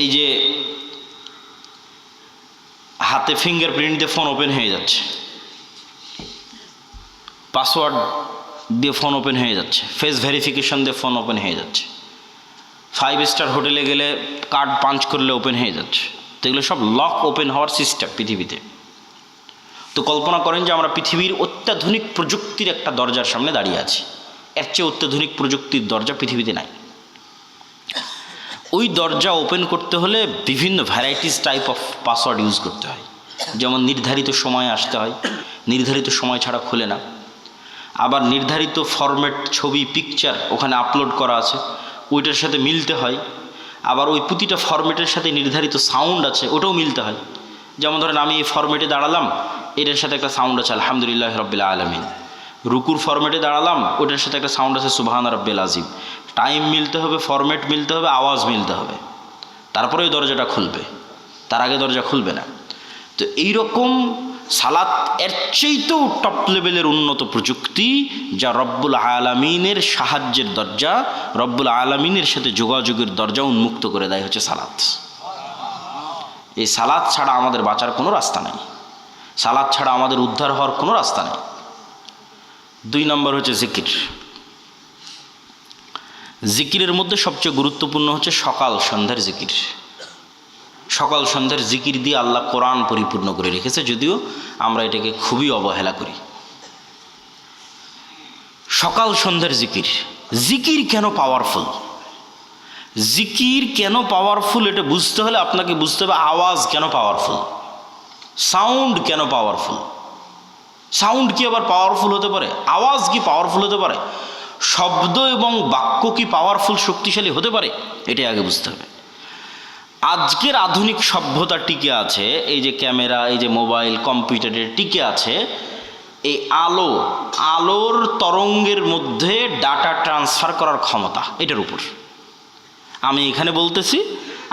এই যে হাতে ফিঙ্গারপ্রিন্ট দিয়ে ফোন ওপেন হয়ে যাচ্ছে, পাসওয়ার্ড দিয়ে ফোন ওপেন হয়ে যাচ্ছে, ফেস ভেরিফিকেশন দিয়ে ফোন ওপেন হয়ে যাচ্ছে, 5 স্টার হোটেলে গেলে কার্ড পাঞ্চ করলে ওপেন হয়ে যাচ্ছে। তো এগুলো সব লক ওপেন হওয়ার সিস্টেম পৃথিবীতে। তো কল্পনা করেন যে আমরা পৃথিবীর অত্যাধুনিক প্রযুক্তির একটা দরজার সামনে দাঁড়িয়ে আছি, এর চেয়ে অত্যাধুনিক প্রযুক্তির দরজা পৃথিবীতে নাই। ওই দরজা ওপেন করতে হলে বিভিন্ন varieties type of password use করতে হয়। যেমন নির্ধারিত সময়ে আসতে হয়, নির্ধারিত সময় ছাড়া খোলে না। আবার নির্ধারিত ফরম্যাট ছবি, পিকচার ওখানে আপলোড করা আছে, ওইটার সাথে মিলতে হয়। আবার ওই প্রতিটা ফরম্যাটের সাথে নির্ধারিত সাউন্ড আছে, ওটাও মিলতে হয়। যেমন ধরেন আমি এই ফরম্যাটে দাঁড়ালাম, এটার সাথে একটা সাউন্ড আছে আলহামদুলিল্লাহ রাব্বিল আলামিন। রুকুর ফরম্যাটে দাঁড়ালাম, ওটার সাথে একটা সাউন্ড আছে সুবহান রাব্বিল আযীম। টাইম মিলতে হবে, ফরম্যাট মিলতে হবে, আওয়াজ মিলতে হবে, তারপরে ওই দরজাটা খুলবে, তার আগে দরজা খুলবে না। তো এইরকম সালাত এর চেয়েতেও টপ লেভেলের উন্নত প্রযুক্তি, যা রব্বুল আলামিনের সাহায্যের দরজা, রব্বুল আলামিনের সাথে যোগাযোগের দরজা উন্মুক্ত করে দেয় হচ্ছে সালাত। এই সালাত ছাড়া আমাদের বাঁচার কোনো রাস্তা নেই, সালাত ছাড়া আমাদের উদ্ধার হওয়ার কোনো রাস্তা নেই। 2 নম্বর হচ্ছে জিকির। জিকিরের মধ্যে সবচেয়ে গুরুত্বপূর্ণ হচ্ছে সকাল সন্ধ্যার জিকির। সকাল সন্ধ্যার জিকির দিয়ে আল্লাহ কোরআন পরিপূর্ণ করে রেখেছে, যদিও আমরা এটাকে খুবই অবহেলা করি। সকাল সন্ধ্যার জিকির। জিকির কেন পাওয়ারফুল? জিকির কেন পাওয়ারফুল এটা বুঝতে হলে আপনাকে বুঝতে হবে আওয়াজ কেন পাওয়ারফুল, সাউন্ড কেন পাওয়ারফুল। সাউন্ড কি আবার পাওয়ারফুল হতে পারে? আওয়াজ কি পাওয়ারফুল হতে পারে? শব্দ এবং বাক্য কি পাওয়ারফুল, শক্তিশালী হতে পারে? এটাই আগে বুঝতে হবে। আজকের আধুনিক সভ্যতা টিকে আছে, এই যে ক্যামেরা, এই যে মোবাইল, কম্পিউটারের টিকে আছে এই আলোর তরঙ্গের মধ্যে ডাটা ট্রান্সফার করার ক্ষমতা, এটার উপর। আমি এখানে বলতেছি,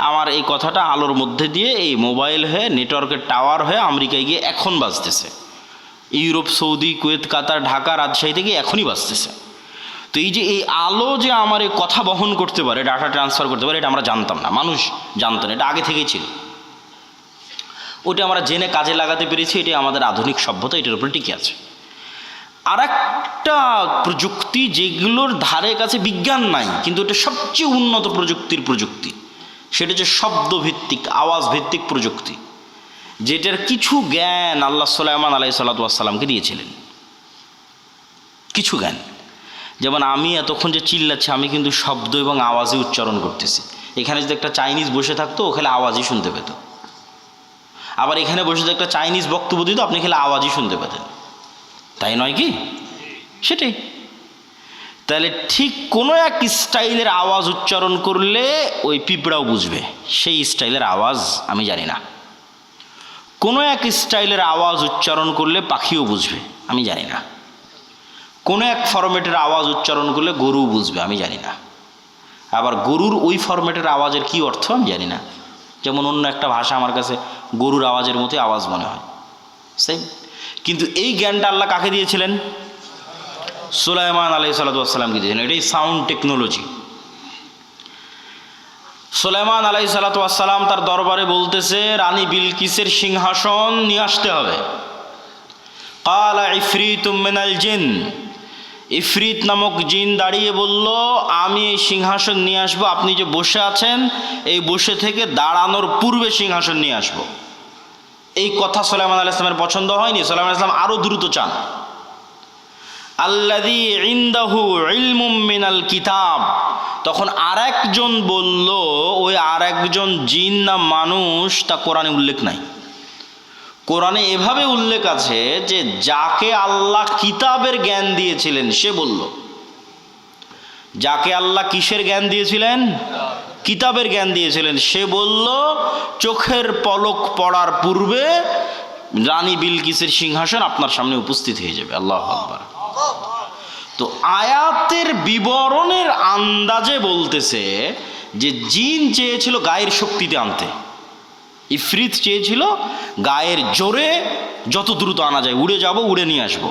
আমার এই কথাটা আলোর মধ্যে দিয়ে এই মোবাইল হয়ে, নেটওয়ার্কের টাওয়ার হয়ে আমেরিকায় গিয়ে এখন বাজতেছে, ইউরোপ, সৌদি, কুয়েত, কাতার, ঢাকা, রাজশাহী থেকে এখনই বাজতেছে। তো এই যে এই আলো যে আমার এই কথা বহন করতে পারে, ডাটা ট্রান্সফার করতে পারে, এটা আমরা জানতাম না, মানুষ জানতো না, এটা আগে থেকেই ছিল। ওটা আমরা জেনে কাজে লাগাতে পেরেছি, এটাই আমাদের আধুনিক সভ্যতা, এটার উপরে টিকে আছে। আর একটা প্রযুক্তি যেগুলোর ধারে কাছে বিজ্ঞান নাই, কিন্তু এটা সবচেয়ে উন্নত প্রযুক্তি, সেটা হচ্ছে শব্দভিত্তিক, আওয়াজ ভিত্তিক প্রযুক্তি, যেটার কিছু জ্ঞান আল্লাহ সুলাইমান আলাইহিস সালাতু ওয়াস সালামকে দিয়েছিলেন। কিছু জ্ঞান, যেমন আমি এতক্ষণ যে চিল্লাচ্ছি, আমি কিন্তু শব্দ এবং আওয়াজে উচ্চারণ করতেছি। এখানে যদি একটা চাইনিজ বসে থাকতো, ও খেলে আওয়াজই শুনতে পেত। আবার এখানে বসে যদি একটা চাইনিজ বক্তব্য দিত, আপনি খেলে আওয়াজই শুনতে পেতেন, তাই নয় কি? সেটাই। তাহলে ঠিক কোনো এক স্টাইলের আওয়াজ উচ্চারণ করলে ওই পিঁপড়াও বুঝবে, সেই স্টাইলের আওয়াজ আমি জানি না। কোনো এক স্টাইলের আওয়াজ উচ্চারণ করলে পাখিও বুঝবে, আমি জানি না। কোনো এক ফরম্যাটের আওয়াজ উচ্চারণ করলে গরু বুঝবে, আমি জানি না। আবার গরুর ওই ফরম্যাটের আওয়াজের কি অর্থ আমি জানি না। যেমন অন্য একটা ভাষা আমার কাছে গরুর আওয়াজের মতোই আওয়াজ মনে হয়, সেম। কিন্তু এই জ্ঞানটা আল্লাহ কাকে দিয়েছিলেন? সুলাইমান আলাইহিস সালাতু ওয়াস সালামকে দিয়েছিলেন। এটাই সাউন্ড টেকনোলজি। সুলাইমান আলাইহিস সালাতু ওয়াস সালাম তার দরবারে বলতেছে, রানী বিলকিসের সিংহাসন নিয়ে আসতে হবে। ক্বালা ইফরিতুম মিনাল জিন, ইফরিত নামক জিন দাঁড়িয়ে বলল, আমি এই সিংহাসন নিয়ে আসবো, আপনি যে বসে আছেন এই বসে থেকে দাঁড়ানোর পূর্বে সিংহাসন নিয়ে আসবো। এই কথা সুলাইমান আলাইহিস সালামের পছন্দ হয়নি। সুলাইমান আলাইহিস সালাম আরো দ্রুত চান। আল্লাযী ইনদাহু ইলমুম মিনাল কিতাব, তখন আরেকজন বলল, ওই আরেকজন জিন না মানুষ তা কোরআনে উল্লেখ নাই। কোরআনে এভাবে উল্লেখ আছে যে যাকে আল্লাহ কিতাবের জ্ঞান দিয়েছিলেন সে বলল। যাকে আল্লাহ কিসের জ্ঞান দিয়েছিলেন? কিতাবের জ্ঞান দিয়েছিলেন। সে বলল, চোখের পলক পড়ার পূর্বে রানী বিলকিসের সিংহাসন আপনার সামনে উপস্থিত হয়ে যাবে। আল্লাহু আকবার। তো আয়াতের বিবরণের আন্দাজে বলতেছে যে জিন চেয়েছিল গায়ের শক্তিতে আনতে, ইফরিত চেয়েছিল গায়ের জোরে যত দ্রুত আনা যায়, উড়ে যাব, উড়ে নিয়ে আসবো।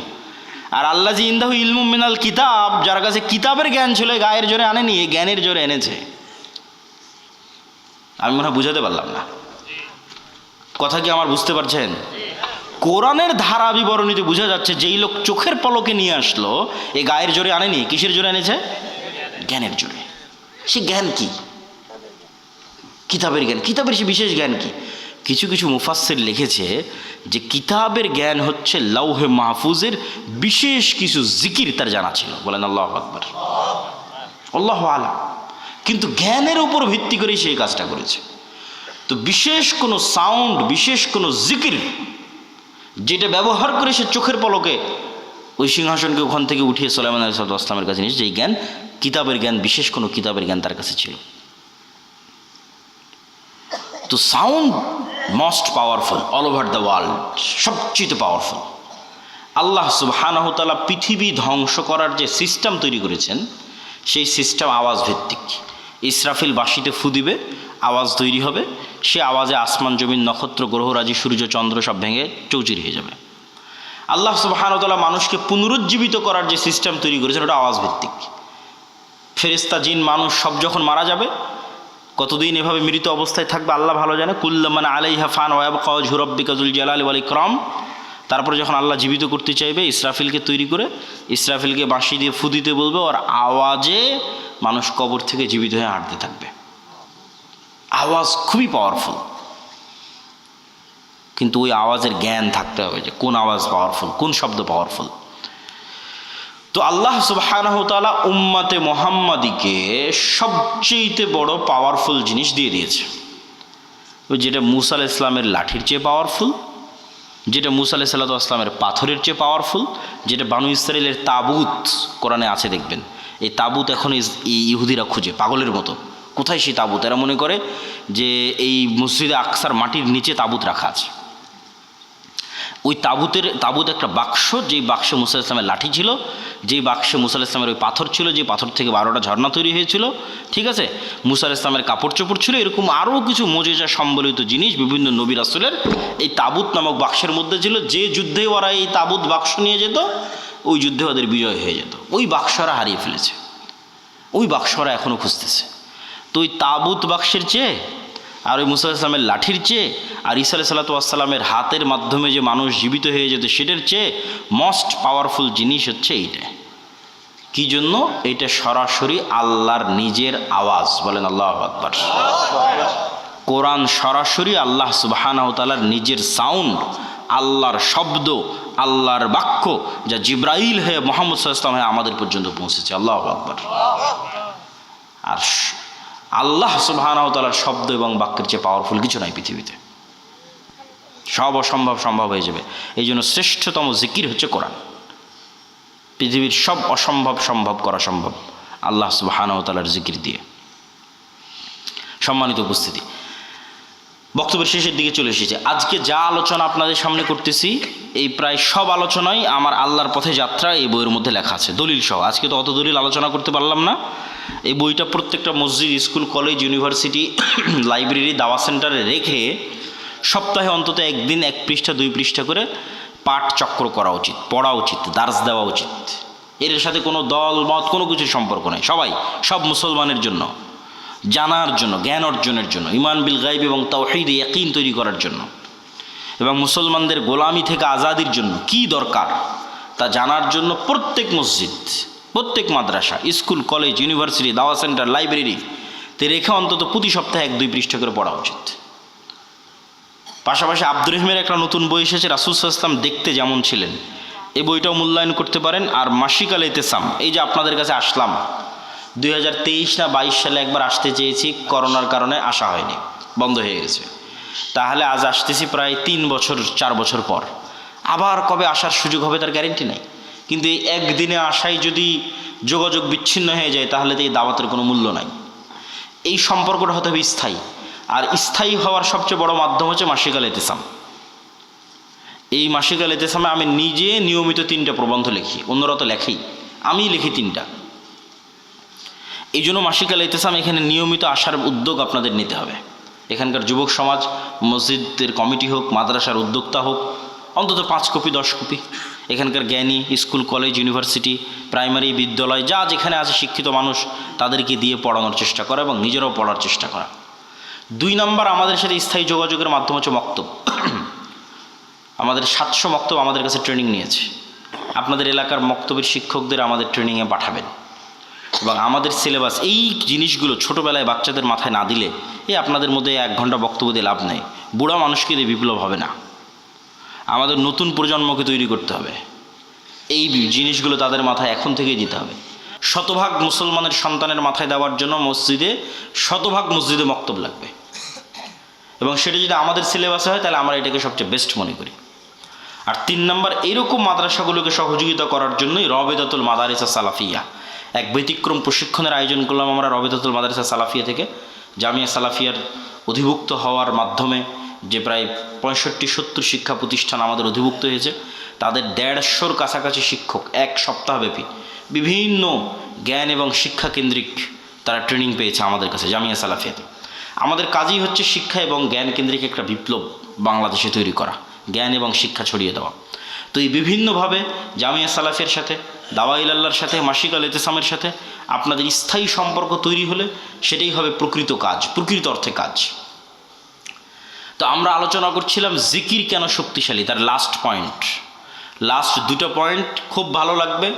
আর আল্লাযী ইনদাহু ইলমুম মিনাল কিতাব, যার কাছে কিতাবের জ্ঞান ছিল, গায়ের জোরে আনেনি, জ্ঞানের জোরে এনেছে। আমি মনে হয় বুঝাতে পারলাম না কথা, কি আমার বুঝতে পারছেন? কোরআনের ধারা বিবরণীতে বোঝা যাচ্ছে যেই লোক চোখের পলকে নিয়ে আসলো, এই গায়ের জোরে আনেনি, কিসের জোরে এনেছে? জ্ঞানের জোরে। সে জ্ঞান কি? কিতাবের জ্ঞান। কিতাবের সে বিশেষ জ্ঞান কি? কিছু কিছু মুফাসসির লিখেছে যে কিতাবের জ্ঞান হচ্ছে লাউহে মাহফুজের বিশেষ কিছু জিকির তার জানা ছিল। বলেন আল্লাহু আকবার। আল্লাহু আলাম। কিন্তু জ্ঞানের উপর ভিত্তি করে সেই কাজটা করেছে। তো বিশেষ কোনো সাউন্ড, বিশেষ কোনো জিকির যেটা ব্যবহার করে সে চোখের পলকে ওই সিংহাসনকে ওখান থেকে উঠিয়ে সুলাইমান আলাইহিস সালামের কাছে নিয়েছে, যেই জ্ঞান কিতাবের জ্ঞান, বিশেষ কোনো কিতাবের জ্ঞান তার কাছে ছিল। তো sound most powerful all over the world, সবচেয়ে পাওয়ারফুল। আল্লাহ সুবহানাহু ওয়া তাআলা পৃথিবী ধ্বংস করার যে সিস্টেম তৈরি করেছেন, সেই সিস্টেম আওয়াজ ভিত্তিক। ইসরাফিল বাঁশিতে ফু দিবে, আওয়াজ তৈরি হবে, সে আওয়াজে আসমান জমিন নক্ষত্র গ্রহরাজি সূর্য চন্দ্র সব ভেঙে চৌচির হয়ে যাবে। আল্লাহ সুবহানাহু ওয়া তাআলা মানুষকে পুনরুজ্জীবিত করার যে সিস্টেম তৈরি করেছেন, ওটা আওয়াজ ভিত্তিক। ফেরেশতা জিন মানুষ সব যখন মারা যাবে, কতদিন এভাবে মৃত অবস্থায় থাকবে আল্লাহ ভালো জানে। কুল্লুমান আলাইহা ফান ওয়া ইয়াবকা ওয়াজহু রাব্বিকা যুল জালালি ওয়াল ইকরাম। তারপরে যখন আল্লাহ জীবিত করতে চাইবে, ইসরাফিলকে তৈরি করে ইসরাফিলকে বাঁশি দিয়ে ফু দিতে বলবে, ওর আওয়াজে মানুষ কবর থেকে জীবিত হয়ে হাঁটতে থাকবে। আওয়াজ খুবই পাওয়ারফুল, কিন্তু ওই আওয়াজের জ্ঞান থাকতে হবে যে কোন আওয়াজ পাওয়ারফুল, কোন শব্দ পাওয়ারফুল। তো আল্লাহ সুবহানাহু ওয়া তাআলা উম্মতে মুহাম্মাদিকে সবচেয়ে বড় পাওয়ারফুল জিনিস দিয়ে দিয়েছে, যেটা মূসা আলাইহিস সালামের লাঠির চেয়ে পাওয়ারফুল, যেটা মূসা আলাইহিস সালামের পাথরের চেয়ে পাওয়ারফুল, যেটা বানু ইসরাইলের তাবুত কোরআনে আছে দেখবেন। এই তাবুত এখন এই ইহুদিরা খুঁজে পাগলের মতো, কোথায় সেই তাবুত? এরা মনে করে যে এই মসজিদে আকসার মাটির নিচে তাবুত রাখা আছে। ওই তাবুত একটা বাক্স, যেই বাক্সে মূসা আলাইহিস সালামের লাঠি ছিল, যেই বাক্সে মূসা আলাইহিস সালামের ওই পাথর ছিল, যে পাথর থেকে 12টা ঝর্ণা তৈরি হয়েছিল, ঠিক আছে, মূসা আলাইহিস সালামের কাপড় চোপড় ছিল, এরকম আরও কিছু মুজিজা সম্বলিত জিনিস বিভিন্ন নবী রাসূলের এই তাবুত নামক বাক্সের মধ্যে ছিল। যে যুদ্ধে ওরা এই তাবুত বাক্স নিয়ে যেত, ওই যুদ্ধে ওদের বিজয় হয়ে যেত। ওই বাক্স ওরা হারিয়ে ফেলেছে, ওই বাক্স ওরা এখনও খুঁজতেছে। তো ওই তাবুত বাক্সের চেয়ে আর ওই মূসা আলাইহিস সালামের লাঠির চেয়ে আর ঈসা আলাইহিস সালামের হাতের মাধ্যমে যে মানুষ জীবিত হয়ে যেত, সেটার চেয়ে মোস্ট পাওয়ারফুল জিনিস হচ্ছে এইটা। কি জন্য? এটা সরাসরি আল্লাহর নিজের আওয়াজ। বলেন আল্লাহু আকবার। কোরআন সরাসরি আল্লাহ সুবহানাহু ওয়া তাআলার নিজের সাউন্ড, আল্লাহর শব্দ, আল্লাহর বাক্য, যা জিবরাইল হয়ে মুহাম্মদ সাল্লাল্লাহু আলাইহি ওয়াসাল্লাম হয়ে আমাদের পর্যন্ত পৌঁছেছে। আল্লাহু আকবার। আর আল্লাহ সুবহানাহু ওয়া তাআলার শব্দ এবং বাক্যের চেয়ে পাওয়ারফুল কিছু নাই পৃথিবীতে। সব অসম্ভব সম্ভব হয়ে যাবে। এই জন্য শ্রেষ্ঠতম জিকির হচ্ছে কোরআন। পৃথিবীর সব অসম্ভব সম্ভব করা সম্ভব আল্লাহ সুবহানাহু ওয়া তাআলার জিকির দিয়ে। সম্মানিত উপস্থিতি, বক্তব্যের শেষের দিকে চলে এসেছে। আজকে যা আলোচনা আপনাদের সামনে করতেছি, এই প্রায় সব আলোচনাই আমার আল্লাহর পথে যাত্রা এই বইয়ের মধ্যে লেখা আছে, দলিল সহ। আজকে তো অত দলিল আলোচনা করতে পারলাম না। এই বইটা প্রত্যেকটা মসজিদ, স্কুল, কলেজ, ইউনিভার্সিটি, লাইব্রেরি, দাওয়া সেন্টারে রেখে সপ্তাহে অন্তত একদিন 1 পৃষ্ঠা 2 পৃষ্ঠা করে পাঠ চক্র করা উচিত, পড়া উচিত, দার্স দেওয়া উচিত। এর সাথে কোনো দল মত কোনো কিছুর সম্পর্ক নেই। সব মুসলমানের জন্য, জানার জন্য, জ্ঞান অর্জনের জন্য, ঈমান বিল গায়ব এবং তাওহীদে ইয়াকিন তৈরি করার জন্য, এবং মুসলমানদের গোলামি থেকে আজাদির জন্য কি দরকার তা জানার জন্য প্রত্যেক মসজিদ, প্রত্যেক মাদ্রাসা, স্কুল, কলেজ, ইউনিভার্সিটি, দাওয়া সেন্টার, লাইব্রেরিতে রেখে অন্তত প্রতি সপ্তাহে 1-2 পৃষ্ঠা করে পড়া উচিত। পাশাপাশি আব্দুর রহিমের একটা নতুন বই এসেছে, রাসূল সাল্লাল্লাহু আলাইহি ওয়াসাল্লাম দেখতে যেমন ছিলেন, এই বইটাও মূল্যায়ন করতে পারেন। আর মাসিক আল ইতিসাম, এই যে আপনাদের কাছে আসলাম, 2023 না 22 সালে একবার আসতে চেয়েছি, করোনার কারণে আসা হয়নি, বন্ধ হয়ে গেছে। তাহলে আজ আসতেছি প্রায় 3 বছর 4 বছর পর। আবার কবে আসার সুযোগ হবে তার গ্যারেন্টি নেই। কিন্তু এই একদিনে আসাই যদি যোগাযোগ বিচ্ছিন্ন হয়ে যায়, তাহলে তো এই দাওয়াতের কোনো মূল্য নাই। এই সম্পর্কটা হতে হবে স্থায়ী, আর স্থায়ী হওয়ার সবচেয়ে বড় মাধ্যম হচ্ছে মাসিক আল ইতিসাম। এই মাসিক আল ইতিসামে আমি নিজে নিয়মিত 3টা প্রবন্ধ লিখি, অন্যরা তো লেখেই, আমি লিখি 3টা। এই জন্য মাসিক আল ইতিসাম এখানে নিয়মিত আসার উদ্যোগ আপনাদের নিতে হবে। এখানকার যুবক সমাজ, মসজিদের কমিটি হোক, মাদ্রাসার উদ্যোক্তা হোক, অন্তত 5 কপি 10 কপি এখানকার জ্ঞানী, স্কুল, কলেজ, ইউনিভার্সিটি, প্রাইমারি, বিদ্যালয়, যা যেখানে আছে শিক্ষিত মানুষ, তাদেরকে দিয়ে পড়ানোর চেষ্টা করা এবং নিজেরাও পড়ার চেষ্টা করা। 2 নম্বর, আমাদের সাথে স্থায়ী যোগাযোগের মাধ্যম হচ্ছে মক্তব। আমাদের 700 মক্তব আমাদের কাছে ট্রেনিং নিয়েছে। আপনাদের এলাকার মক্তবের শিক্ষকদের আমাদের ট্রেনিংয়ে পাঠাবেন, এবং আমাদের সিলেবাস এই জিনিসগুলো ছোটোবেলায় বাচ্চাদের মাথায় না দিলে, আপনাদের মধ্যে 1 ঘন্টা বক্তব্য দিয়ে লাভ নেই। বুড়া মানুষকে দিয়ে বিপ্লব হবে না। আমাদের নতুন প্রজন্মকে তৈরি করতে হবে। এই জিনিসগুলো তাদের মাথায় এখন থেকেই দিতে হবে। শতভাগ মুসলমানের সন্তানের মাথায় দেওয়ার জন্য শতভাগ মসজিদে মক্তব লাগবে, এবং সেটা যদি আমাদের সিলেবাসে হয় তাহলে আমরা এটাকে সবচেয়ে বেস্ট মনে করি। আর 3 নম্বর, এইরকম মাদ্রাসাগুলোকে সহযোগিতা করার জন্যই রবিদাতুল মাদারিস সালাফিয়া, এক ব্যতিক্রম প্রশিক্ষণের আয়োজন করলাম আমরা রবিদাতুল মাদারিস সালাফিয়া থেকে। জামিয়া সালাফিয়ার অধিভুক্ত হওয়ার মাধ্যমে যে প্রায় 65-70 শিক্ষা প্রতিষ্ঠান আমাদের অধিভুক্ত হয়েছে, তাদের 150-র কাছাকাছি শিক্ষক এক সপ্তাহব্যাপী বিভিন্ন জ্ঞান এবং শিক্ষা কেন্দ্রিক তারা ট্রেনিং পেয়েছে আমাদের কাছে জামিয়া সালাফিয়াতে। আমাদের কাজই হচ্ছে শিক্ষা এবং জ্ঞান কেন্দ্রিক একটা বিপ্লব বাংলাদেশে তৈরি করা, জ্ঞান এবং শিক্ষা ছড়িয়ে দেওয়া। তো এই বিভিন্নভাবে জামিয়া সালাফিয়ার সাথে, দাওয়াইল আল্লাহর সাথে, মাসিক আল ইতিসামের সাথে আপনাদের স্থায়ী সম্পর্ক তৈরি হলে সেটাই হবে প্রকৃত কাজ, প্রকৃত অর্থে কাজ। তো আমরা আলোচনা করছিলাম জিকির কেন শক্তিশালী, তার লাস্ট পয়েন্ট, লাস্ট 2টা পয়েন্ট খুব ভালো লাগবে,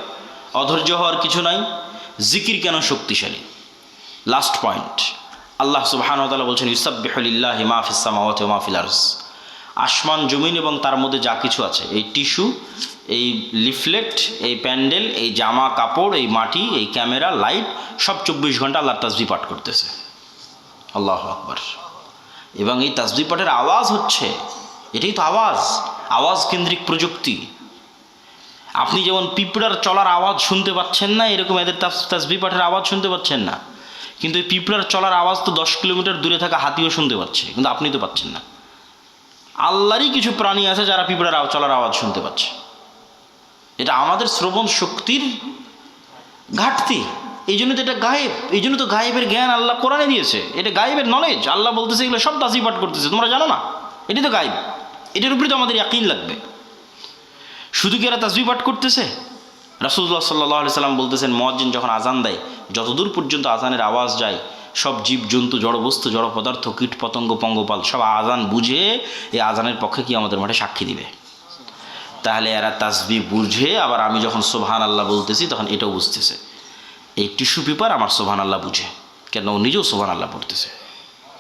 অধৈর্য হওয়ার কিছু নাই। জিকির কেন শক্তিশালী, লাস্ট পয়েন্ট। আল্লাহ সুবহানাহু ওয়া তাআলা বলছেন ইউসাব্বিহু লিল্লাহি মা ফিস সামাওয়াতি ওয়া মা ফিল আরজ। আসমান জমিন এবং তার মধ্যে যা কিছু আছে, এই টিস্যু, এই লিফলেট, এই প্যান্ডেল, এই জামা কাপড়, এই মাটি, এই ক্যামেরা, লাইট, সব 24 ঘন্টা আল্লাহর তাসবিহ পাঠ করতেছে। আল্লাহু আকবার। এবং এই তাসবিহ পাঠের আওয়াজ হচ্ছে, এটাই তো আওয়াজ, আওয়াজ কেন্দ্রিক প্রযুক্তি। আপনি যেমন পিঁপড়ার চলার আওয়াজ শুনতে পাচ্ছেন না, এরকম এদের তাসবিহ পাঠের আওয়াজ শুনতে পাচ্ছেন না। কিন্তু এই পিঁপড়ার চলার আওয়াজ তো 10 কিলোমিটার দূরে থাকা হাতিও শুনতে পাচ্ছে, কিন্তু আপনি তো পাচ্ছেন না। আল্লাহরই কিছু প্রাণী আছে যারা পিঁপড়ার চলার আওয়াজ শুনতে পাচ্ছে। এটা আমাদের শ্রবণ শক্তির ঘাটতি, এই জন্য তো এটা গায়েব, এই জন্য তো গায়েবের জ্ঞান আল্লাহ কোরআনে দিয়েছে। এটা গায়েবের নলেজ, আল্লাহ বলতেছে এগুলো সব তাসবিহ পাঠ করতেছে, তোমরা জানো না, এটি তো গায়েব। এটার উপরে তো আমাদের ইয়াকিন লাগবে। শুধু কি এরা তাসবিহ পাঠ করতেছে? রাসূলুল্লাহ সাল্লাল্লাহু আলাইহি সাল্লাম বলতেছেন মুয়াজ্জিন যখন আজান দেয়, যতদূর পর্যন্ত আজানের আওয়াজ যায়, সব জীবজন্তু, জড়বস্তু, জড় পদার্থ, কীট পতঙ্গ, পঙ্গপাল সব আজান বুঝে এই আজানের পক্ষে কি আমাদের মাঠে সাক্ষী দিবে। তাহলে এরা তাসবিহ বুঝে, আবার আমি যখন সুবহানাল্লাহ বলতেছি তখন এটাও বুঝতেছে। এই টিস্যু পেপার আমার সুবহানাল্লাহ বুঝে, কেন ও নিজেও সুবহানাল্লাহ পড়তেছে।